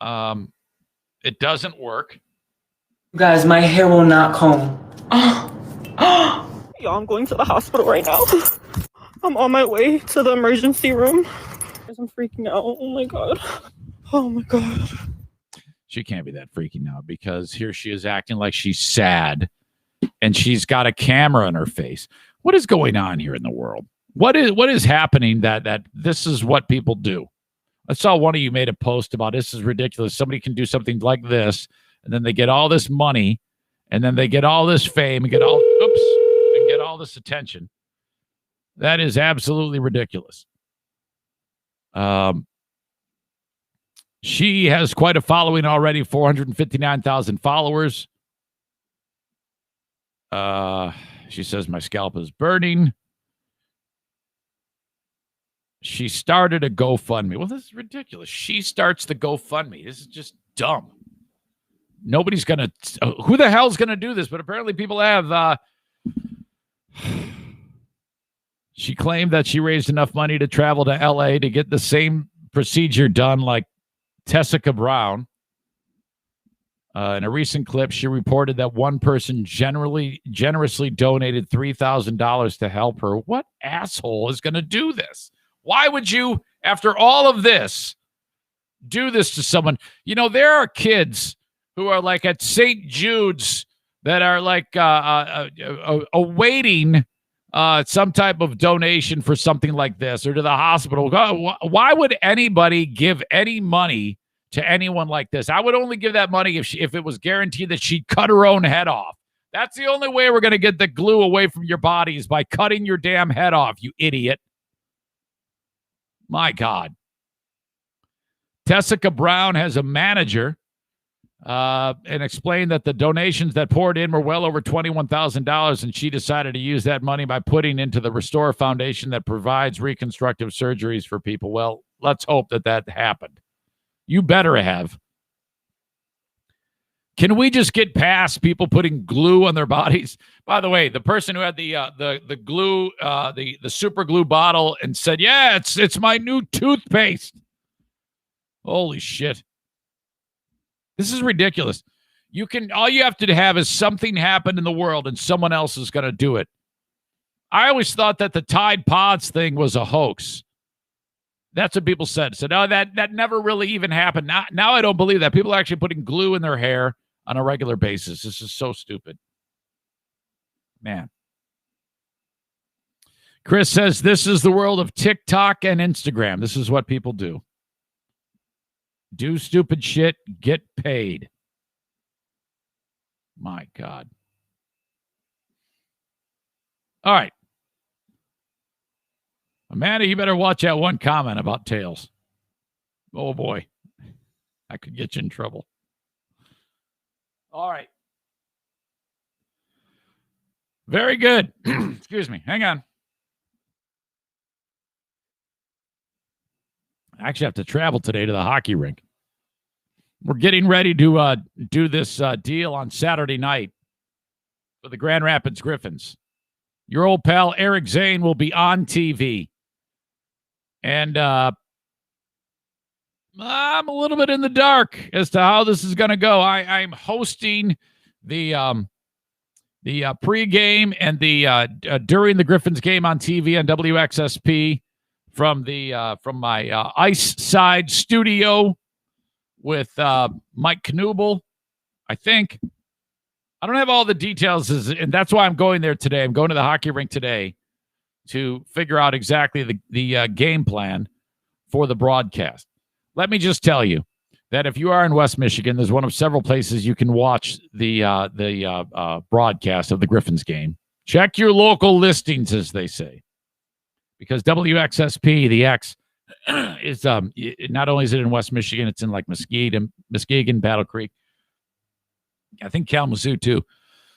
It doesn't work. Guys, my hair will not comb. Yo, I'm going to the hospital right now. I'm on my way to the emergency room. I'm freaking out. Oh my God. Oh my God. She can't be that freaking out because here she is acting like she's sad and she's got a camera in her face. What is going on here in the world? What is happening that this is what people do? I saw one of you made a post about this is ridiculous. Somebody can do something like this, and then they get all this money, and then they get all this fame and get all this attention. That is absolutely ridiculous. She has quite a following already, 459,000 followers. She says, my scalp is burning. She started a GoFundMe. Well, this is ridiculous. She starts the GoFundMe. This is just dumb. Nobody's going to... who the hell's going to do this? But apparently people have... She claimed that she raised enough money to travel to L.A. to get the same procedure done like Tessica Brown. In a recent clip, she reported that one person generously donated $3,000 to help her. What asshole is going to do this? Why would you, after all of this, do this to someone? You know, there are kids who are like at St. Jude's that are like awaiting some type of donation for something like this, or to the hospital. Why would anybody give any money to anyone like this? I would only give that money if it was guaranteed that she'd cut her own head off. That's the only way we're going to get the glue away from your body is by cutting your damn head off, you idiot. My God. Tessica Brown has a manager and explained that the donations that poured in were well over $21,000, and she decided to use that money by putting into the Restore Foundation that provides reconstructive surgeries for people. Well, let's hope that happened. You better have. Can we just get past people putting glue on their bodies? By the way, the person who had the glue, the super glue bottle and said, "Yeah, it's my new toothpaste." Holy shit. This is ridiculous. All you have to have is something happen in the world and someone else is going to do it. I always thought that the Tide Pods thing was a hoax. That's what people said. So no, that never really even happened. Now I don't believe that. People are actually putting glue in their hair on a regular basis. This is so stupid. Man. Chris says this is the world of TikTok and Instagram. This is what people do. Do stupid shit, get paid. My God. All right. Amanda, you better watch that one comment about tails. Oh, boy. I could get you in trouble. All right. Very good. Excuse me. Hang on. I actually have to travel today to the hockey rink. We're getting ready to do this deal on Saturday night for the Grand Rapids Griffins. Your old pal Eric Zane will be on TV. And I'm a little bit in the dark as to how this is going to go. I'm hosting the pregame and the during the Griffins game on TV on WXSP from my Ice Side studio with Mike Knubel, I think. I don't have all the details, and that's why I'm going there today. I'm going to the hockey rink today to figure out exactly the game plan for the broadcast. Let me just tell you that if you are in West Michigan, there's one of several places you can watch the broadcast of the Griffins game. Check your local listings, as they say, because WXSP, the X, is not only is it in West Michigan, it's in like Muskegon, Battle Creek. I think Kalamazoo too.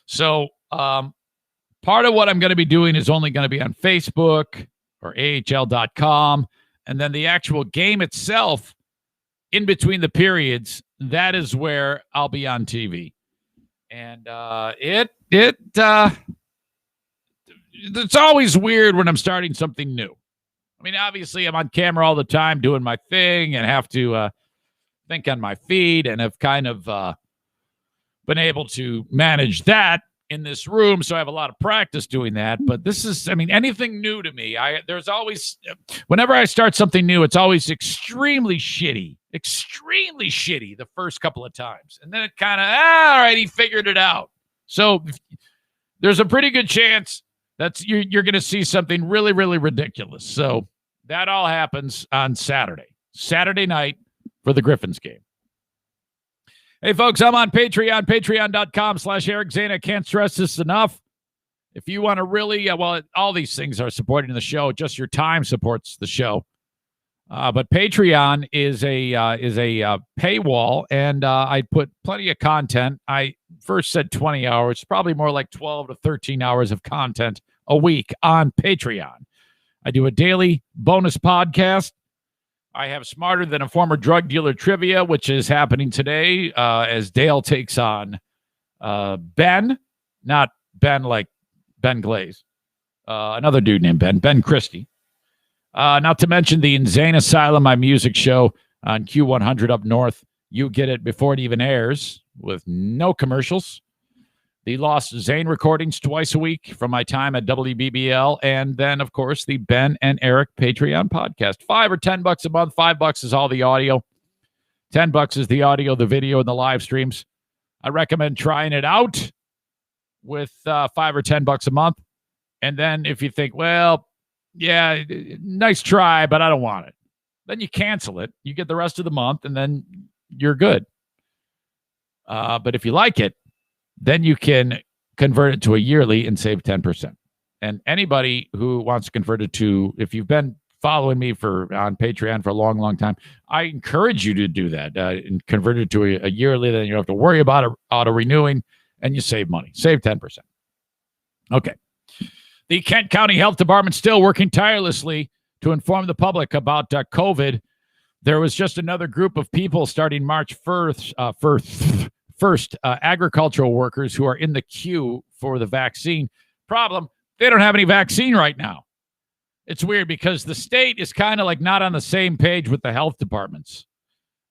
So part of what I'm going to be doing is only going to be on Facebook or AHL.com. And then the actual game itself, in between the periods, that is where I'll be on TV. And it's always weird when I'm starting something new. I mean, obviously, I'm on camera all the time doing my thing and have to think on my feet and have kind of been able to manage that in this room. So I have a lot of practice doing that. But this is, I mean, anything new to me, there's always, whenever I start something new, it's always extremely shitty the first couple of times. And then it kind of, all right, he figured it out. So there's a pretty good chance that you're going to see something really, really ridiculous. So that all happens on Saturday night for the Griffins game. Hey, folks, I'm on Patreon, patreon.com/Eric Zane. I can't stress this enough. If you want to really, all these things are supporting the show. Just your time supports the show. But Patreon is a paywall, and I put plenty of content. I first said 20 hours, probably more like 12 to 13 hours of content a week on Patreon. I do a daily bonus podcast. I have Smarter Than a Former Drug Dealer trivia, which is happening today as Dale takes on Ben, not Ben like Ben Glaze, another dude named Ben Christie. Not to mention the Insane Asylum, my music show on Q100 up north. You get it before it even airs with no commercials. The Lost Zane recordings twice a week from my time at WBBL. And then, of course, the Ben and Eric Patreon podcast. $5 or $10 a month. $5 is all the audio. $10 is the audio, the video, and the live streams. I recommend trying it out with $5 or $10 a month. And then if you think, well, yeah, nice try, but I don't want it, then you cancel it. You get the rest of the month, and then you're good. But if you like it, then you can convert it to a yearly and save 10%. And anybody who wants to convert it to, if you've been following me on Patreon for a long, long time, I encourage you to do that and convert it to a yearly. Then you don't have to worry about it auto-renewing, and you save money. Save 10%. Okay. The Kent County Health Department still working tirelessly to inform the public about COVID. There was just another group of people starting March 1st, agricultural workers who are in the queue for the vaccine. Problem, they don't have any vaccine right now. It's weird because the state is kind of like not on the same page with the health departments.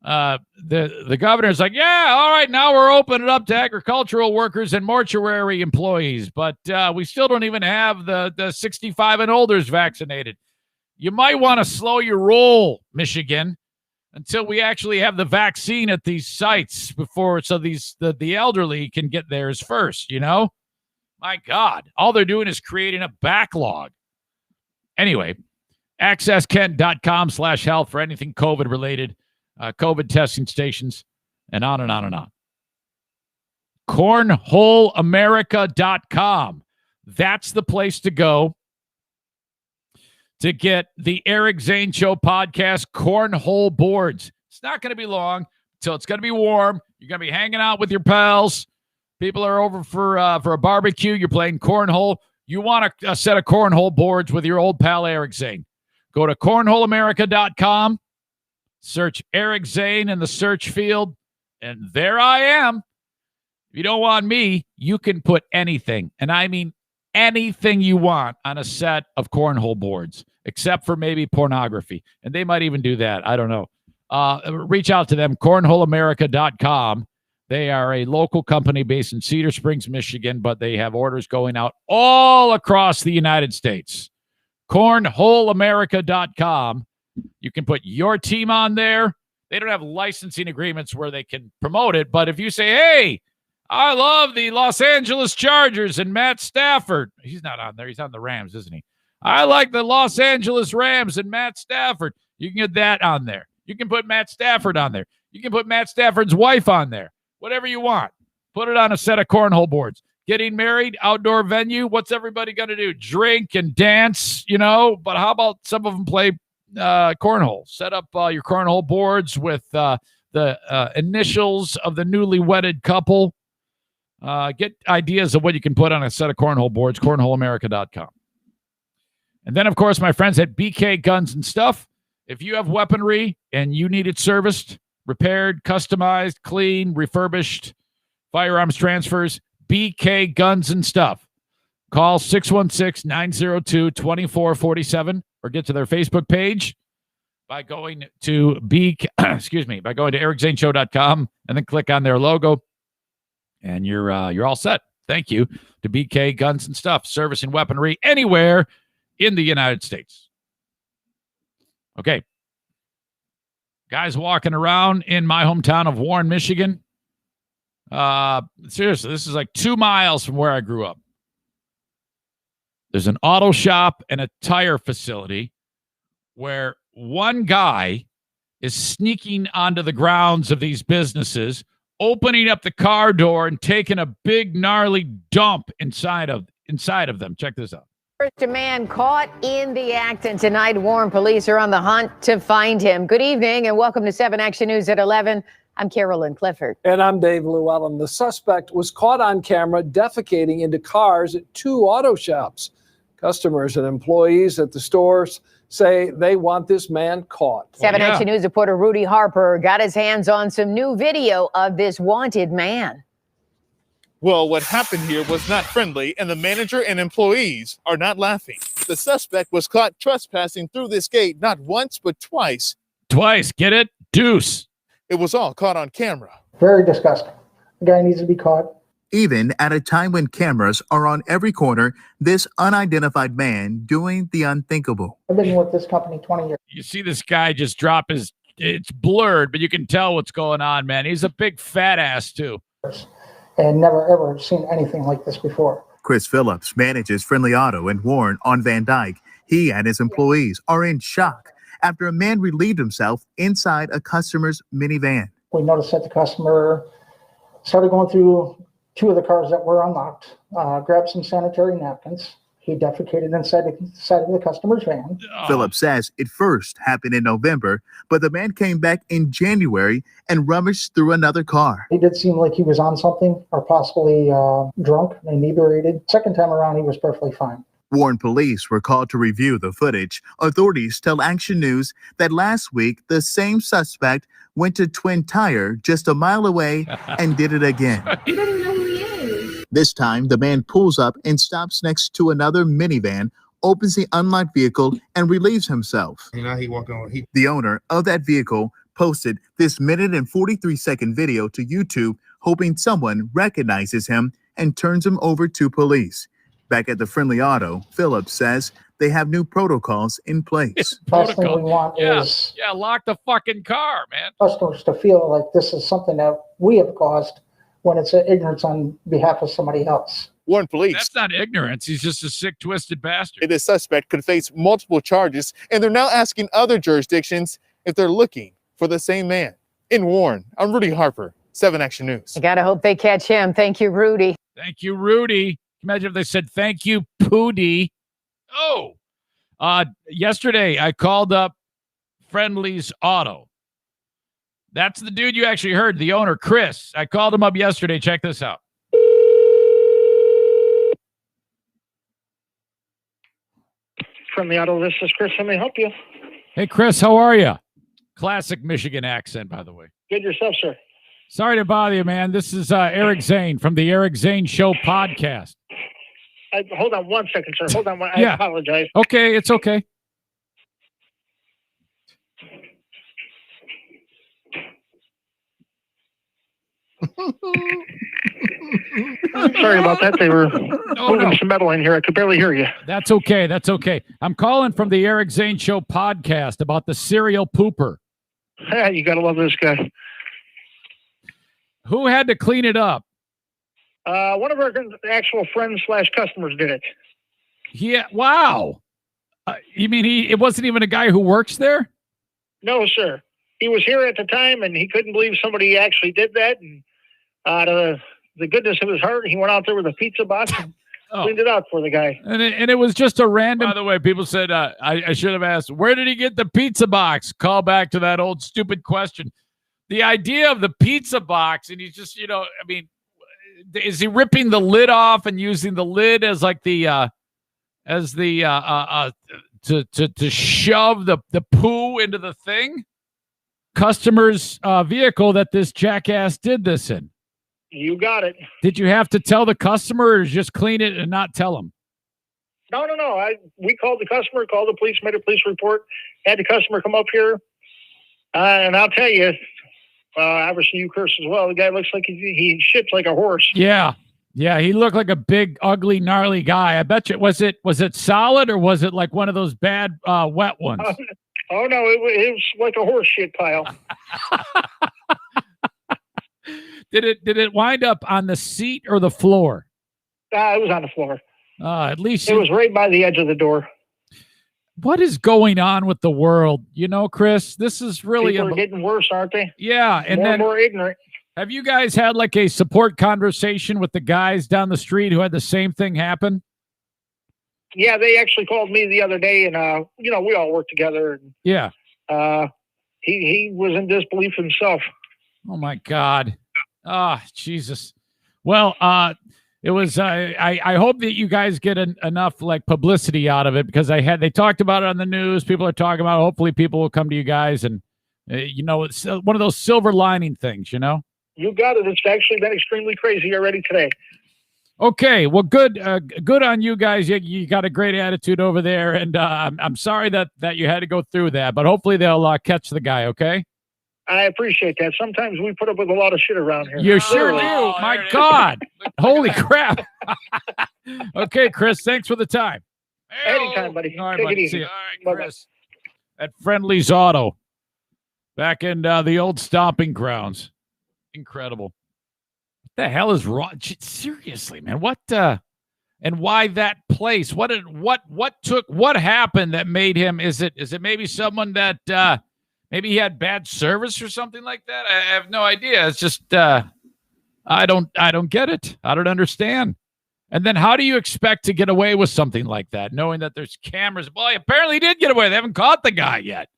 The governor's like, yeah, all right, now we're opening it up to agricultural workers and mortuary employees, but we still don't even have the 65 and olders vaccinated. You might want to slow your roll, Michigan, until we actually have the vaccine at these sites before, so the elderly can get theirs first, you know? My God, all they're doing is creating a backlog. Anyway, accesskent.com/health for anything COVID related, COVID testing stations, and on and on and on. Cornholeamerica.com. That's the place to go to get the Eric Zane Show podcast cornhole boards. It's not going to be long until it's going to be warm. You're going to be hanging out with your pals. People are over for a barbecue. You're playing cornhole. You want a set of cornhole boards with your old pal Eric Zane. Go to cornholeamerica.com. Search Eric Zane in the search field, and there I am. If you don't want me, you can put anything, and I mean anything you want on a set of cornhole boards, except for maybe pornography, and they might even do that. I don't know. Reach out to them, cornholeamerica.com. They are a local company based in Cedar Springs, Michigan, but they have orders going out all across the United States. Cornholeamerica.com. You can put your team on there. They don't have licensing agreements where they can promote it, but if you say, hey, I love the Los Angeles Chargers and Matt Stafford. He's not on there. He's on the Rams, isn't he? I like the Los Angeles Rams and Matt Stafford. You can get that on there. You can put Matt Stafford on there. You can put Matt Stafford's wife on there. Whatever you want. Put it on a set of cornhole boards. Getting married, outdoor venue. What's everybody going to do? Drink and dance, you know? But how about some of them play cornhole? Set up your cornhole boards with the initials of the newly wedded couple. Get ideas of what you can put on a set of cornhole boards, cornholeamerica.com. And then, of course, my friends at BK Guns and Stuff. If you have weaponry and you need it serviced, repaired, customized, clean, refurbished, firearms transfers, BK Guns and Stuff. Call 616-902-2447 or get to their Facebook page by going to ericzaneshow.com and then click on their logo, and you're all set. Thank you to BK Guns and Stuff, servicing weaponry anywhere in the United States. Okay. Guys walking around in my hometown of Warren, Michigan. Seriously, this is like 2 miles from where I grew up. There's an auto shop and a tire facility where one guy is sneaking onto the grounds of these businesses, opening up the car door and taking a big gnarly dump inside of them. Check this out. First, a man caught in the act, and tonight Warren police are on the hunt to find him. Good evening and welcome to 7 Action News at 11. I'm Carolyn Clifford. And I'm Dave Llewellyn. The suspect was caught on camera defecating into cars at 2 auto shops. Customers and employees at the stores say they want this man caught. 7 Action News reporter Rudy Harper got his hands on some new video of this wanted man. Well, what happened here was not friendly, and the manager and employees are not laughing. The suspect was caught trespassing through this gate not once, but twice. Twice, get it? Deuce. It was all caught on camera. Very disgusting. The guy needs to be caught. Even at a time when cameras are on every corner, this unidentified man doing the unthinkable. I've been with this company 20 years. You see this guy just drop his, it's blurred, but you can tell what's going on, man. He's a big fat ass, too. And never, ever seen anything like this before. Chris Phillips manages Friendly Auto in Warren on Van Dyke. He and his employees are in shock after a man relieved himself inside a customer's minivan. We noticed that the customer started going through two of the cars that were unlocked, grabbed some sanitary napkins. He defecated inside the side of the customer's van. Phillips says it first happened in November, but the man came back in January and rummaged through another car. He did seem like he was on something or possibly drunk and inebriated. Second time around, he was perfectly fine. Warren police were called to review the footage. Authorities tell Action News that last week, the same suspect went to Twin Tire just a mile away and did it again. You don't even know who he is. This time, the man pulls up and stops next to another minivan, opens the unlocked vehicle, and relieves himself. The owner of that vehicle posted this 1 minute and 43-second video to YouTube, hoping someone recognizes him and turns him over to police. Back at the Friendly Auto, Phillips says they have new protocols in place. Last thing we want is lock the fucking car, man. customers to feel like this is something that we have caused when it's ignorance on behalf of somebody else. Warren police. That's not ignorance. He's just a sick, twisted bastard. The suspect could face multiple charges, and they're now asking other jurisdictions if they're looking for the same man. In Warren, I'm Rudy Harper, 7 Action News. I gotta hope they catch him. Thank you, Rudy. Thank you, Rudy. Imagine if they said, thank you, Pootie. Oh, yesterday I called up Friendly's Auto. That's the dude you actually heard, the owner, Chris. I called him up yesterday. Check this out. Friendly Auto, this is Chris. How may I help you? Hey, Chris, how are you? Classic Michigan accent, by the way. Good yourself, sir. Sorry to bother you, man. This is Eric Zane from the Eric Zane Show podcast. Hold on one second, sir. Hold on. I apologize. Okay, it's okay. Sorry about that. They were moving some metal in here. I could barely hear you. That's okay. That's okay. I'm calling from the Eric Zane Show podcast about the serial pooper. Yeah, you got to love this guy. Who had to clean it up? One of our actual friends / customers did it. Yeah. Wow. You mean it wasn't even a guy who works there? No, sir. He was here at the time, and he couldn't believe somebody actually did that. And out of the goodness of his heart, he went out there with a pizza box and cleaned it out for the guy. And it was just a random. By the way, people said I should have asked, where did he get the pizza box? Call back to that old stupid question. The idea of the pizza box, and he's just, I mean, is he ripping the lid off and using the lid as like to shove the poo into the thing? Customer's vehicle that this jackass did this in. You got it. Did you have to tell the customer or just clean it and not tell him? No. We called the customer, called the police, made a police report, had the customer come up here. And I'll tell you, obviously you curse as well. The guy looks like he shits like a horse. Yeah. Yeah, he looked like a big, ugly, gnarly guy. I bet you, was it solid or was it like one of those bad wet ones? Oh no, it was like a horse shit pile. Did it wind up on the seat or the floor? It was on the floor. At least it was right by the edge of the door. What is going on with the world? Chris, this is really people are getting worse, aren't they? Yeah, and more and more ignorant. Have you guys had like a support conversation with the guys down the street who had the same thing happen? Yeah, they actually called me the other day, and we all work together. And, yeah. He was in disbelief himself. Oh my God. Jesus. Well, it was. I hope that you guys get enough like publicity out of it because they talked about it on the news. People are talking about it. Hopefully, people will come to you guys, and it's one of those silver lining things. You got it. It's actually been extremely crazy already today. Okay, well, good on you guys. You got a great attitude over there, and I'm sorry that you had to go through that, but hopefully they'll catch the guy. Okay. I appreciate that. Sometimes we put up with a lot of shit around here. You sure do. My God. Holy crap. Okay, Chris, thanks for the time. Anytime, buddy. All right, Take buddy. it easy. All right, Chris. At Friendly's Auto. Back in the old stomping grounds. Incredible. What the hell is wrong? Seriously, man. What and why that place? What happened that made him? Is it maybe someone that maybe he had bad service or something like that? I have no idea. It's just, I I don't get it. I don't understand. And then how do you expect to get away with something like that, knowing that there's cameras? Well, he apparently did get away. They haven't caught the guy yet.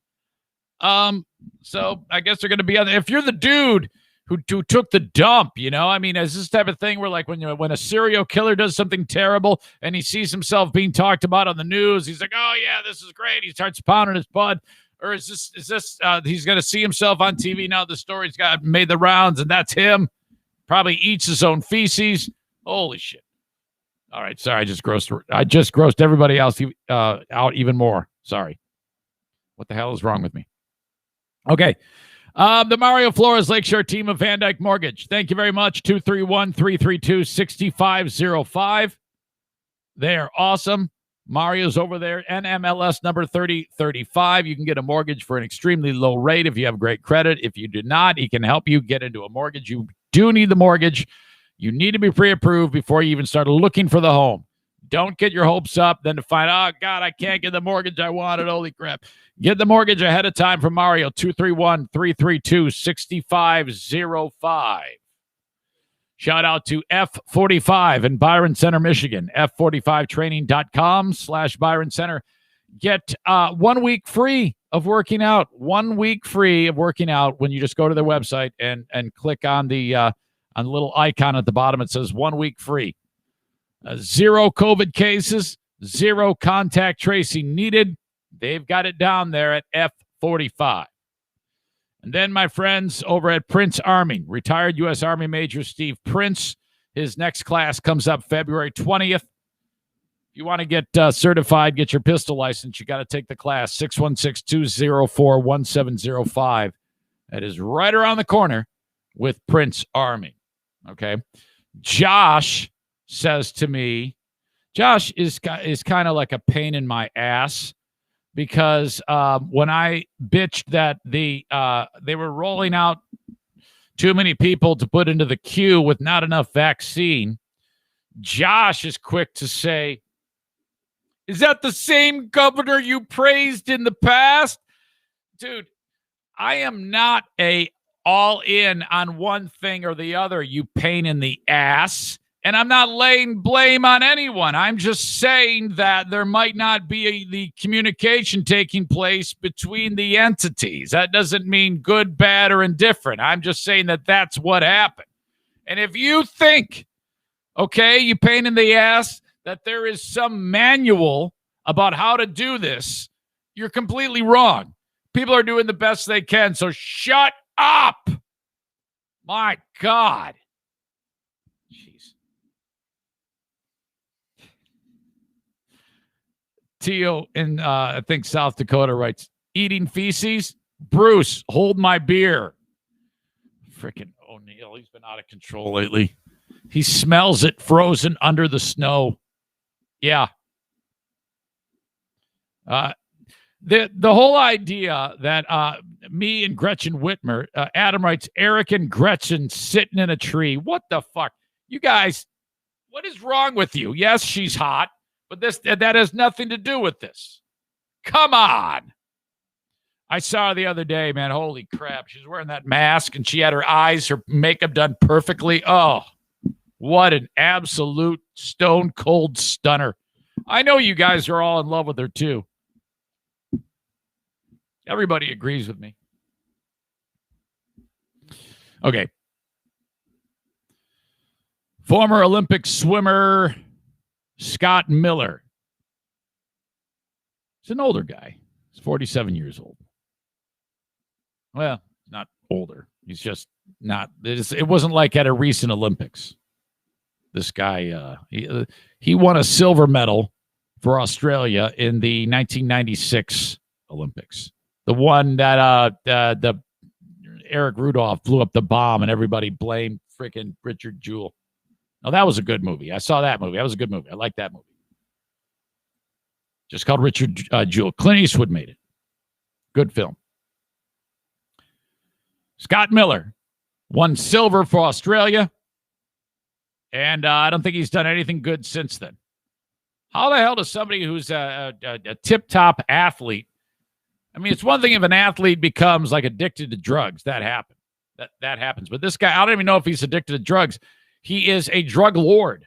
So I guess they're going to be on. If you're the dude who took the dump, I mean, is this type of thing where, like, when a serial killer does something terrible and he sees himself being talked about on the news, he's like, oh yeah, this is great. He starts pounding his bud. Or is this he's going to see himself on TV now? The story's got made the rounds, and that's him. Probably eats his own feces. Holy shit! All right, sorry, I just grossed everybody else out even more. Sorry. What the hell is wrong with me? Okay. The Mario Flores Lakeshore team of Van Dyke Mortgage. Thank you very much. 231-332-6505. They are awesome. Mario's over there. NMLS number 3035. You can get a mortgage for an extremely low rate if you have great credit. If you do not, he can help you get into a mortgage. You do need the mortgage. You need to be pre-approved before you even start looking for the home. Don't get your hopes up, then to find, oh, God, I can't get the mortgage I wanted. Holy crap. Get the mortgage ahead of time from Mario, 231-332-6505. Shout out to F45 in Byron Center, Michigan, F45training.com/Byron Center. Get 1 week free of working out. 1 week free of working out when you just go to their website and click on the little icon at the bottom. It says 1 week free. 0 COVID cases, 0 contact tracing needed. They've got it down there at F45. And then my friends over at Prince Army, retired U.S. Army Major Steve Prince. His next class comes up February 20th. If you want to get certified, get your pistol license, you got to take the class, 616-204-1705. That is right around the corner with Prince Army. Okay. Josh says to me, Josh is kind of like a pain in my ass. Because when I bitched that they were rolling out too many people to put into the queue with not enough vaccine, Josh is quick to say, is that the same governor you praised in the past? Dude, I am not all in on one thing or the other, you pain in the ass. And I'm not laying blame on anyone. I'm just saying that there might not be the communication taking place between the entities. That doesn't mean good, bad, or indifferent. I'm just saying that that's what happened. And if you think, okay, you pain in the ass, that there is some manual about how to do this, you're completely wrong. People are doing the best they can, so shut up. My God. Tio in, I think, South Dakota writes, eating feces? Bruce, hold my beer. Freaking O'Neill, he's been out of control lately. He smells it frozen under the snow. Yeah. The whole idea that me and Gretchen Whitmer, Adam writes, Eric and Gretchen sitting in a tree. What the fuck? You guys, what is wrong with you? Yes, she's hot. But that has nothing to do with this. Come on. I saw her the other day, man. Holy crap. She was wearing that mask, and she had her makeup done perfectly. Oh, what an absolute stone cold stunner. I know you guys are all in love with her, too. Everybody agrees with me. Okay. Former Olympic swimmer Scott Miller. He's an older guy. He's 47 years old. Well, not older. He's just not. It wasn't like at a recent Olympics. This guy, he won a silver medal for Australia in the 1996 Olympics. The one that the Eric Rudolph blew up the bomb and everybody blamed freaking Richard Jewell. Now, that was a good movie. I saw that movie. That was a good movie. I like that movie. Just called Richard Jewell. Clint Eastwood made it. Good film. Scott Miller won silver for Australia, and I don't think he's done anything good since then. How the hell does somebody who's a tip-top athlete, I mean, it's one thing if an athlete becomes like addicted to drugs. That happened. that happens. But this guy, I don't even know if he's addicted to drugs. He is a drug lord.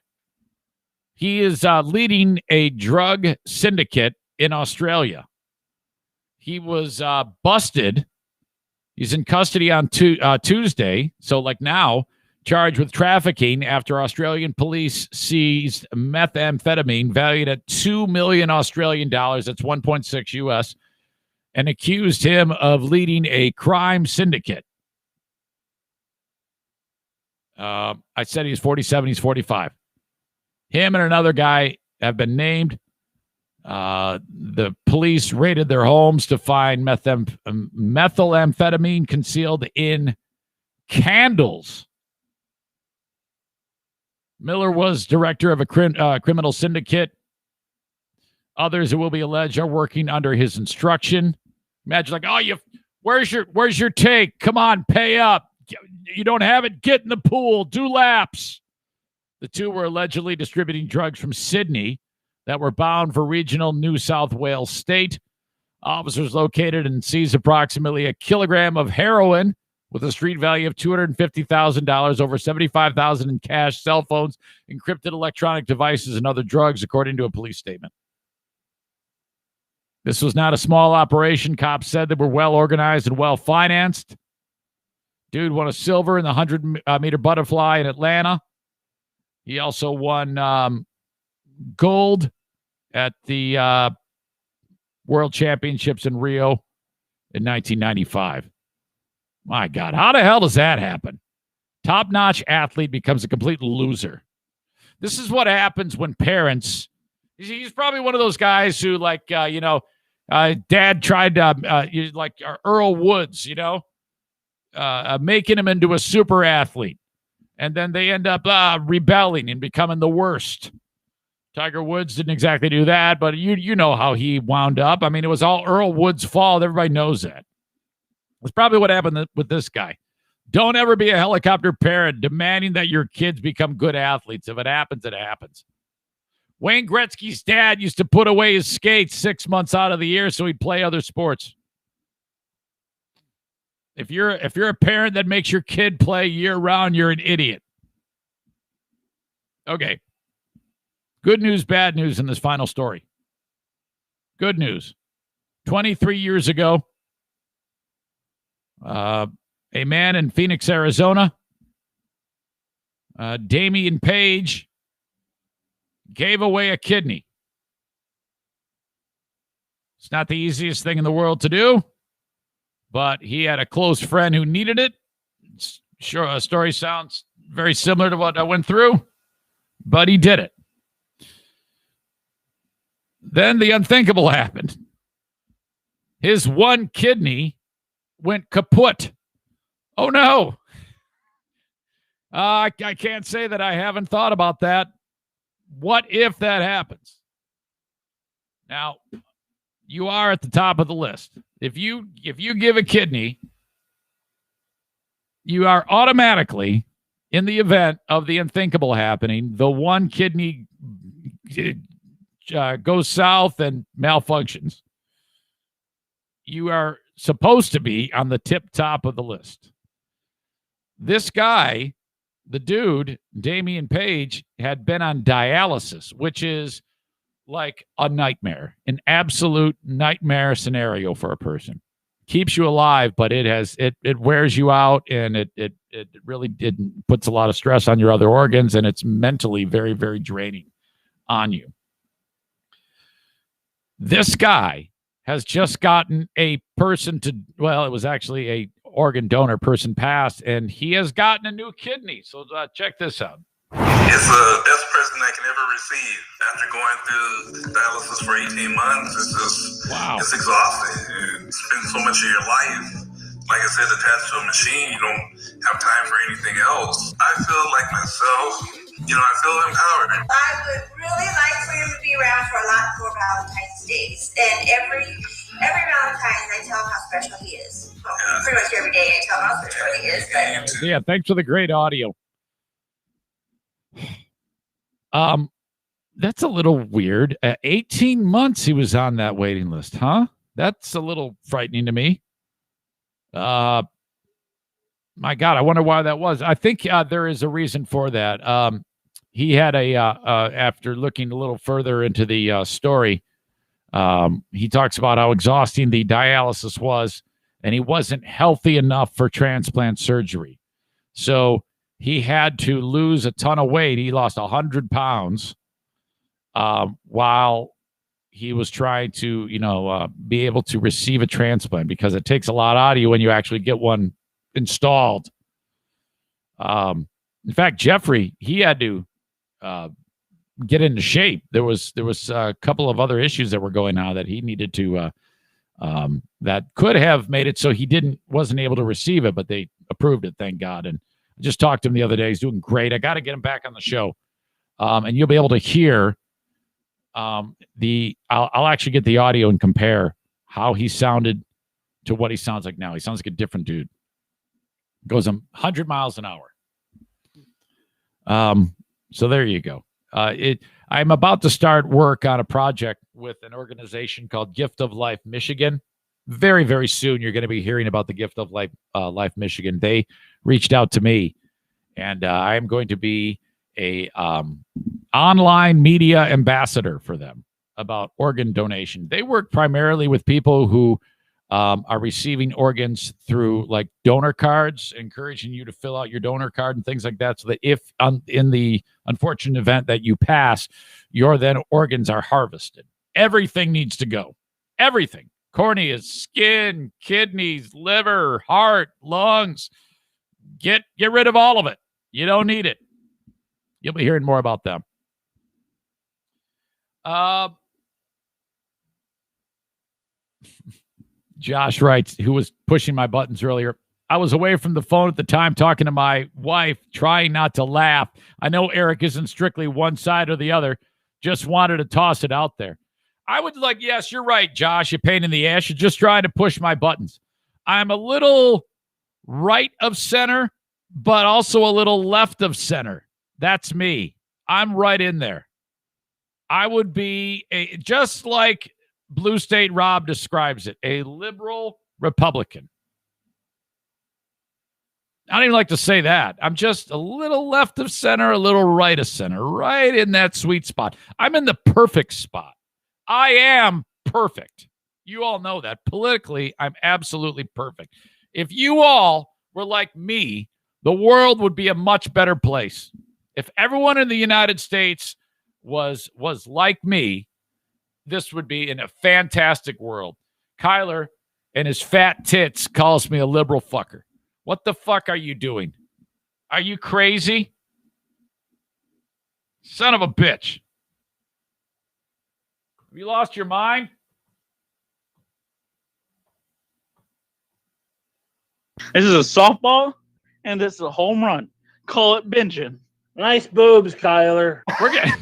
He is leading a drug syndicate in Australia. He was busted. He's in custody on Tuesday, so like now, charged with trafficking after Australian police seized methamphetamine valued at 2 million Australian dollars, that's 1.6 US, and accused him of leading a crime syndicate. I said he's 47, he's 45. Him and another guy have been named. The police raided their homes to find methamphetamine concealed in candles. Miller was director of a criminal syndicate. Others who will be alleged are working under his instruction. Imagine like, oh, where's your take? Come on, pay up. You don't have it? Get in the pool. Do laps. The two were allegedly distributing drugs from Sydney that were bound for regional New South Wales state. Officers located and seized approximately a kilogram of heroin with a street value of $250,000, over $75,000 in cash, cell phones, encrypted electronic devices, and other drugs, according to a police statement. This was not a small operation. Cops said they were well organized and well financed. Dude won a silver in the 100-meter butterfly in Atlanta. He also won gold at the World Championships in Rio in 1995. My God, how the hell does that happen? Top-notch athlete becomes a complete loser. This is what happens when parents... He's probably one of those guys who, like, Dad tried like Earl Woods, making him into a super athlete. And then they end up rebelling and becoming the worst. Tiger Woods didn't exactly do that, but you know how he wound up. I mean, it was all Earl Woods' fault. Everybody knows that. That's probably what happened with this guy. Don't ever be a helicopter parent demanding that your kids become good athletes. If it happens, it happens. Wayne Gretzky's dad used to put away his skates 6 months out of the year so he'd play other sports. If you're a parent that makes your kid play year-round, you're an idiot. Okay. Good news, bad news in this final story. Good news. 23 years ago, a man in Phoenix, Arizona, Damian Page, gave away a kidney. It's not the easiest thing in the world to do, but he had a close friend who needed it. Sure, a story sounds very similar to what I went through, but he did it. Then the unthinkable happened. His one kidney went kaput. Oh, no. I can't say that I haven't thought about that. What if that happens? Now, you are at the top of the list. If you give a kidney, you are automatically, in the event of the unthinkable happening, the one kidney goes south and malfunctions. You are supposed to be on the tip top of the list. This guy, the dude, Damian Page, had been on dialysis, which is like a nightmare, an absolute nightmare scenario for a person. Keeps you alive, but it wears you out, and it really puts a lot of stress on your other organs, and it's mentally very, very draining on you. This guy has just gotten a person to, well, it was actually a organ donor person passed, and he has gotten a new kidney. So check this out. It's the best present I can ever receive. After going through dialysis for 18 months, it's just, It's exhausting. You spend so much of your life, like I said, attached to a machine. You don't have time for anything else. I feel like myself, I feel empowered. I would really like for him to be around for a lot more Valentine's days. And every Valentine's, I tell him how special he is. Well, pretty much every day I tell him how special he is. But yeah, thanks for the great audio. That's a little weird. 18 months he was on that waiting list, huh? That's a little frightening to me. My God, I wonder why that was. I think there is a reason for that. He had after looking a little further into the story, he talks about how exhausting the dialysis was, and he wasn't healthy enough for transplant surgery. So he had to lose a ton of weight. He lost 100 pounds while he was trying to, be able to receive a transplant, because it takes a lot out of you when you actually get one installed. In fact, Jeffrey, he had to get into shape. There was a couple of other issues that were going on that he needed to that could have made it so he wasn't able to receive it, but they approved it, thank God. And I just talked to him the other day. He's doing great. I got to get him back on the show, and you'll be able to hear I'll actually get the audio and compare how he sounded to what he sounds like now. He sounds like a different dude. Goes 100 miles an hour. So there you go. I'm about to start work on a project with an organization called Gift of Life Michigan. Very, very soon, you're going to be hearing about the Gift of Life Michigan. They reached out to me, and I am going to be a online media ambassador for them about organ donation. They work primarily with people who are receiving organs through like donor cards, encouraging you to fill out your donor card and things like that, so that if in the unfortunate event that you pass, your then organs are harvested. Everything needs to go. Everything. Corneas, skin, kidneys, liver, heart, lungs. Get rid of all of it. You don't need it. You'll be hearing more about them. Josh writes, who was pushing my buttons earlier, I was away from the phone at the time talking to my wife, trying not to laugh. I know Eric isn't strictly one side or the other. Just wanted to toss it out there. I would yes, you're right, Josh. You pain in the ass. You're just trying to push my buttons. I'm a little right of center, but also a little left of center. That's me. I'm right in there. I would be just like Blue State Rob describes it, a liberal Republican. I don't even like to say that. I'm just a little left of center, a little right of center, right in that sweet spot. I'm in the perfect spot. I am perfect. You all know that. Politically, I'm absolutely perfect. If you all were like me, the world would be a much better place. If everyone in the United States was like me, this would be in a fantastic world. Kyler and his fat tits calls me a liberal fucker. What the fuck are you doing? Are you crazy? Son of a bitch. Have you lost your mind? This is a softball, and this is a home run. Call it binging. Nice boobs, Kyler. We're getting...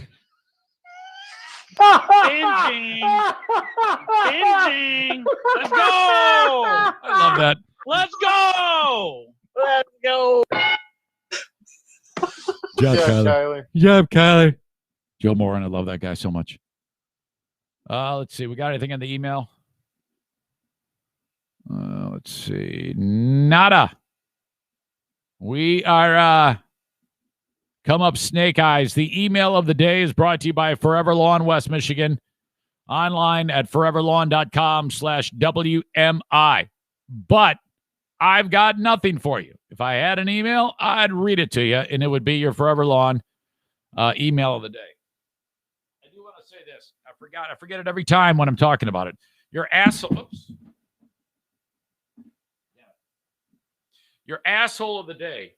Binging. Binging. Let's go. I love that. Let's go. Let's go. Job, Kyler. Job, Kyler. Joe Moran, I love that guy so much. Let's see. We got anything in the email? Let's see. Nada. We are come up snake eyes. The email of the day is brought to you by Forever Lawn West Michigan. Online at foreverlawn.com/WMI. But I've got nothing for you. If I had an email, I'd read it to you, and it would be your Forever Lawn email of the day. I do want to say this. I forget it every time when I'm talking about it. Your asshole. Oops. Your asshole of the day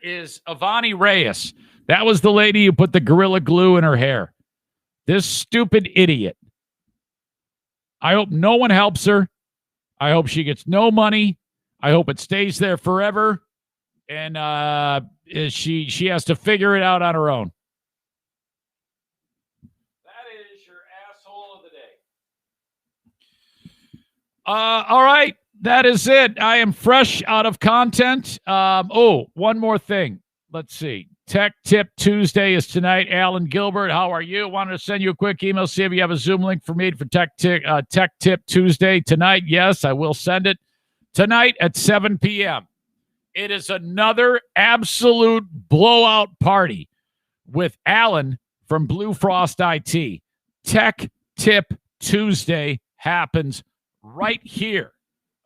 is Avani Reyes. That was the lady who put the Gorilla Glue in her hair. This stupid idiot. I hope no one helps her. I hope she gets no money. I hope it stays there forever. And she has to figure it out on her own. That is your asshole of the day. All right. That is it. I am fresh out of content. One more thing. Let's see. Tech Tip Tuesday is tonight. Alan Gilbert, how are you? Wanted to send you a quick email, see if you have a Zoom link for me for Tech Tip Tuesday tonight. Yes, I will send it tonight at 7 p.m. It is another absolute blowout party with Alan from Blue Frost IT. Tech Tip Tuesday happens right here.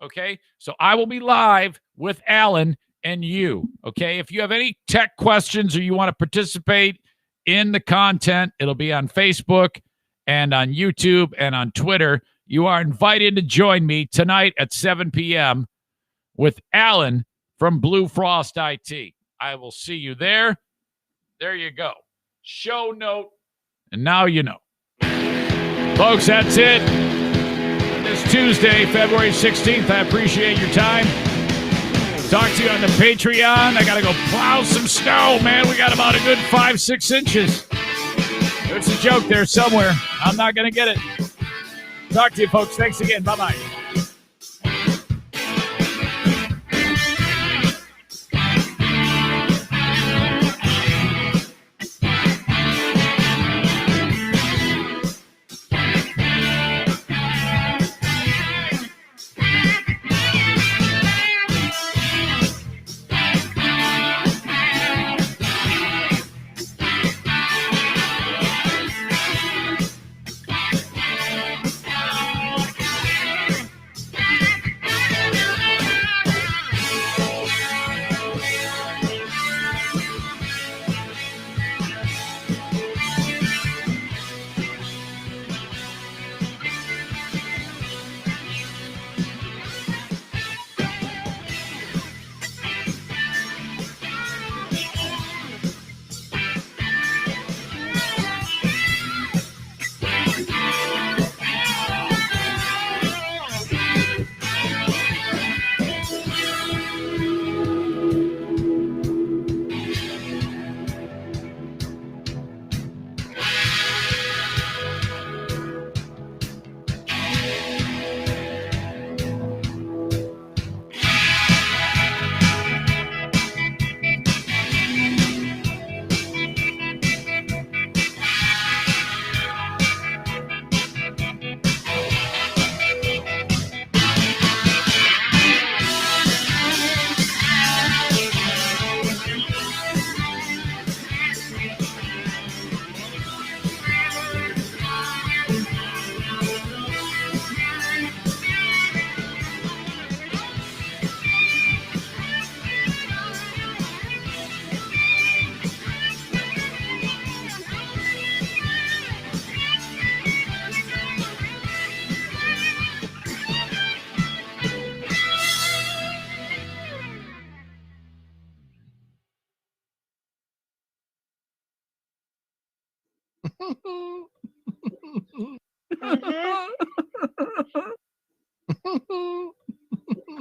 Okay? So I will be live with Alan and you. Okay? If you have any tech questions or you want to participate in the content, it'll be on Facebook and on YouTube and on Twitter. You are invited to join me tonight at 7 p.m. with Alan from Blue Frost IT. I will see you there. There you go. Show note. And now you know. Folks, that's it. This Tuesday, February 16th. I appreciate your time. Talk to you on the Patreon. I got to go plow some snow, man. We got about a good 5-6 inches. There's a joke there somewhere. I'm not going to get it. Talk to you, folks. Thanks again. Bye-bye.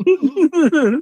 Mm-hmm.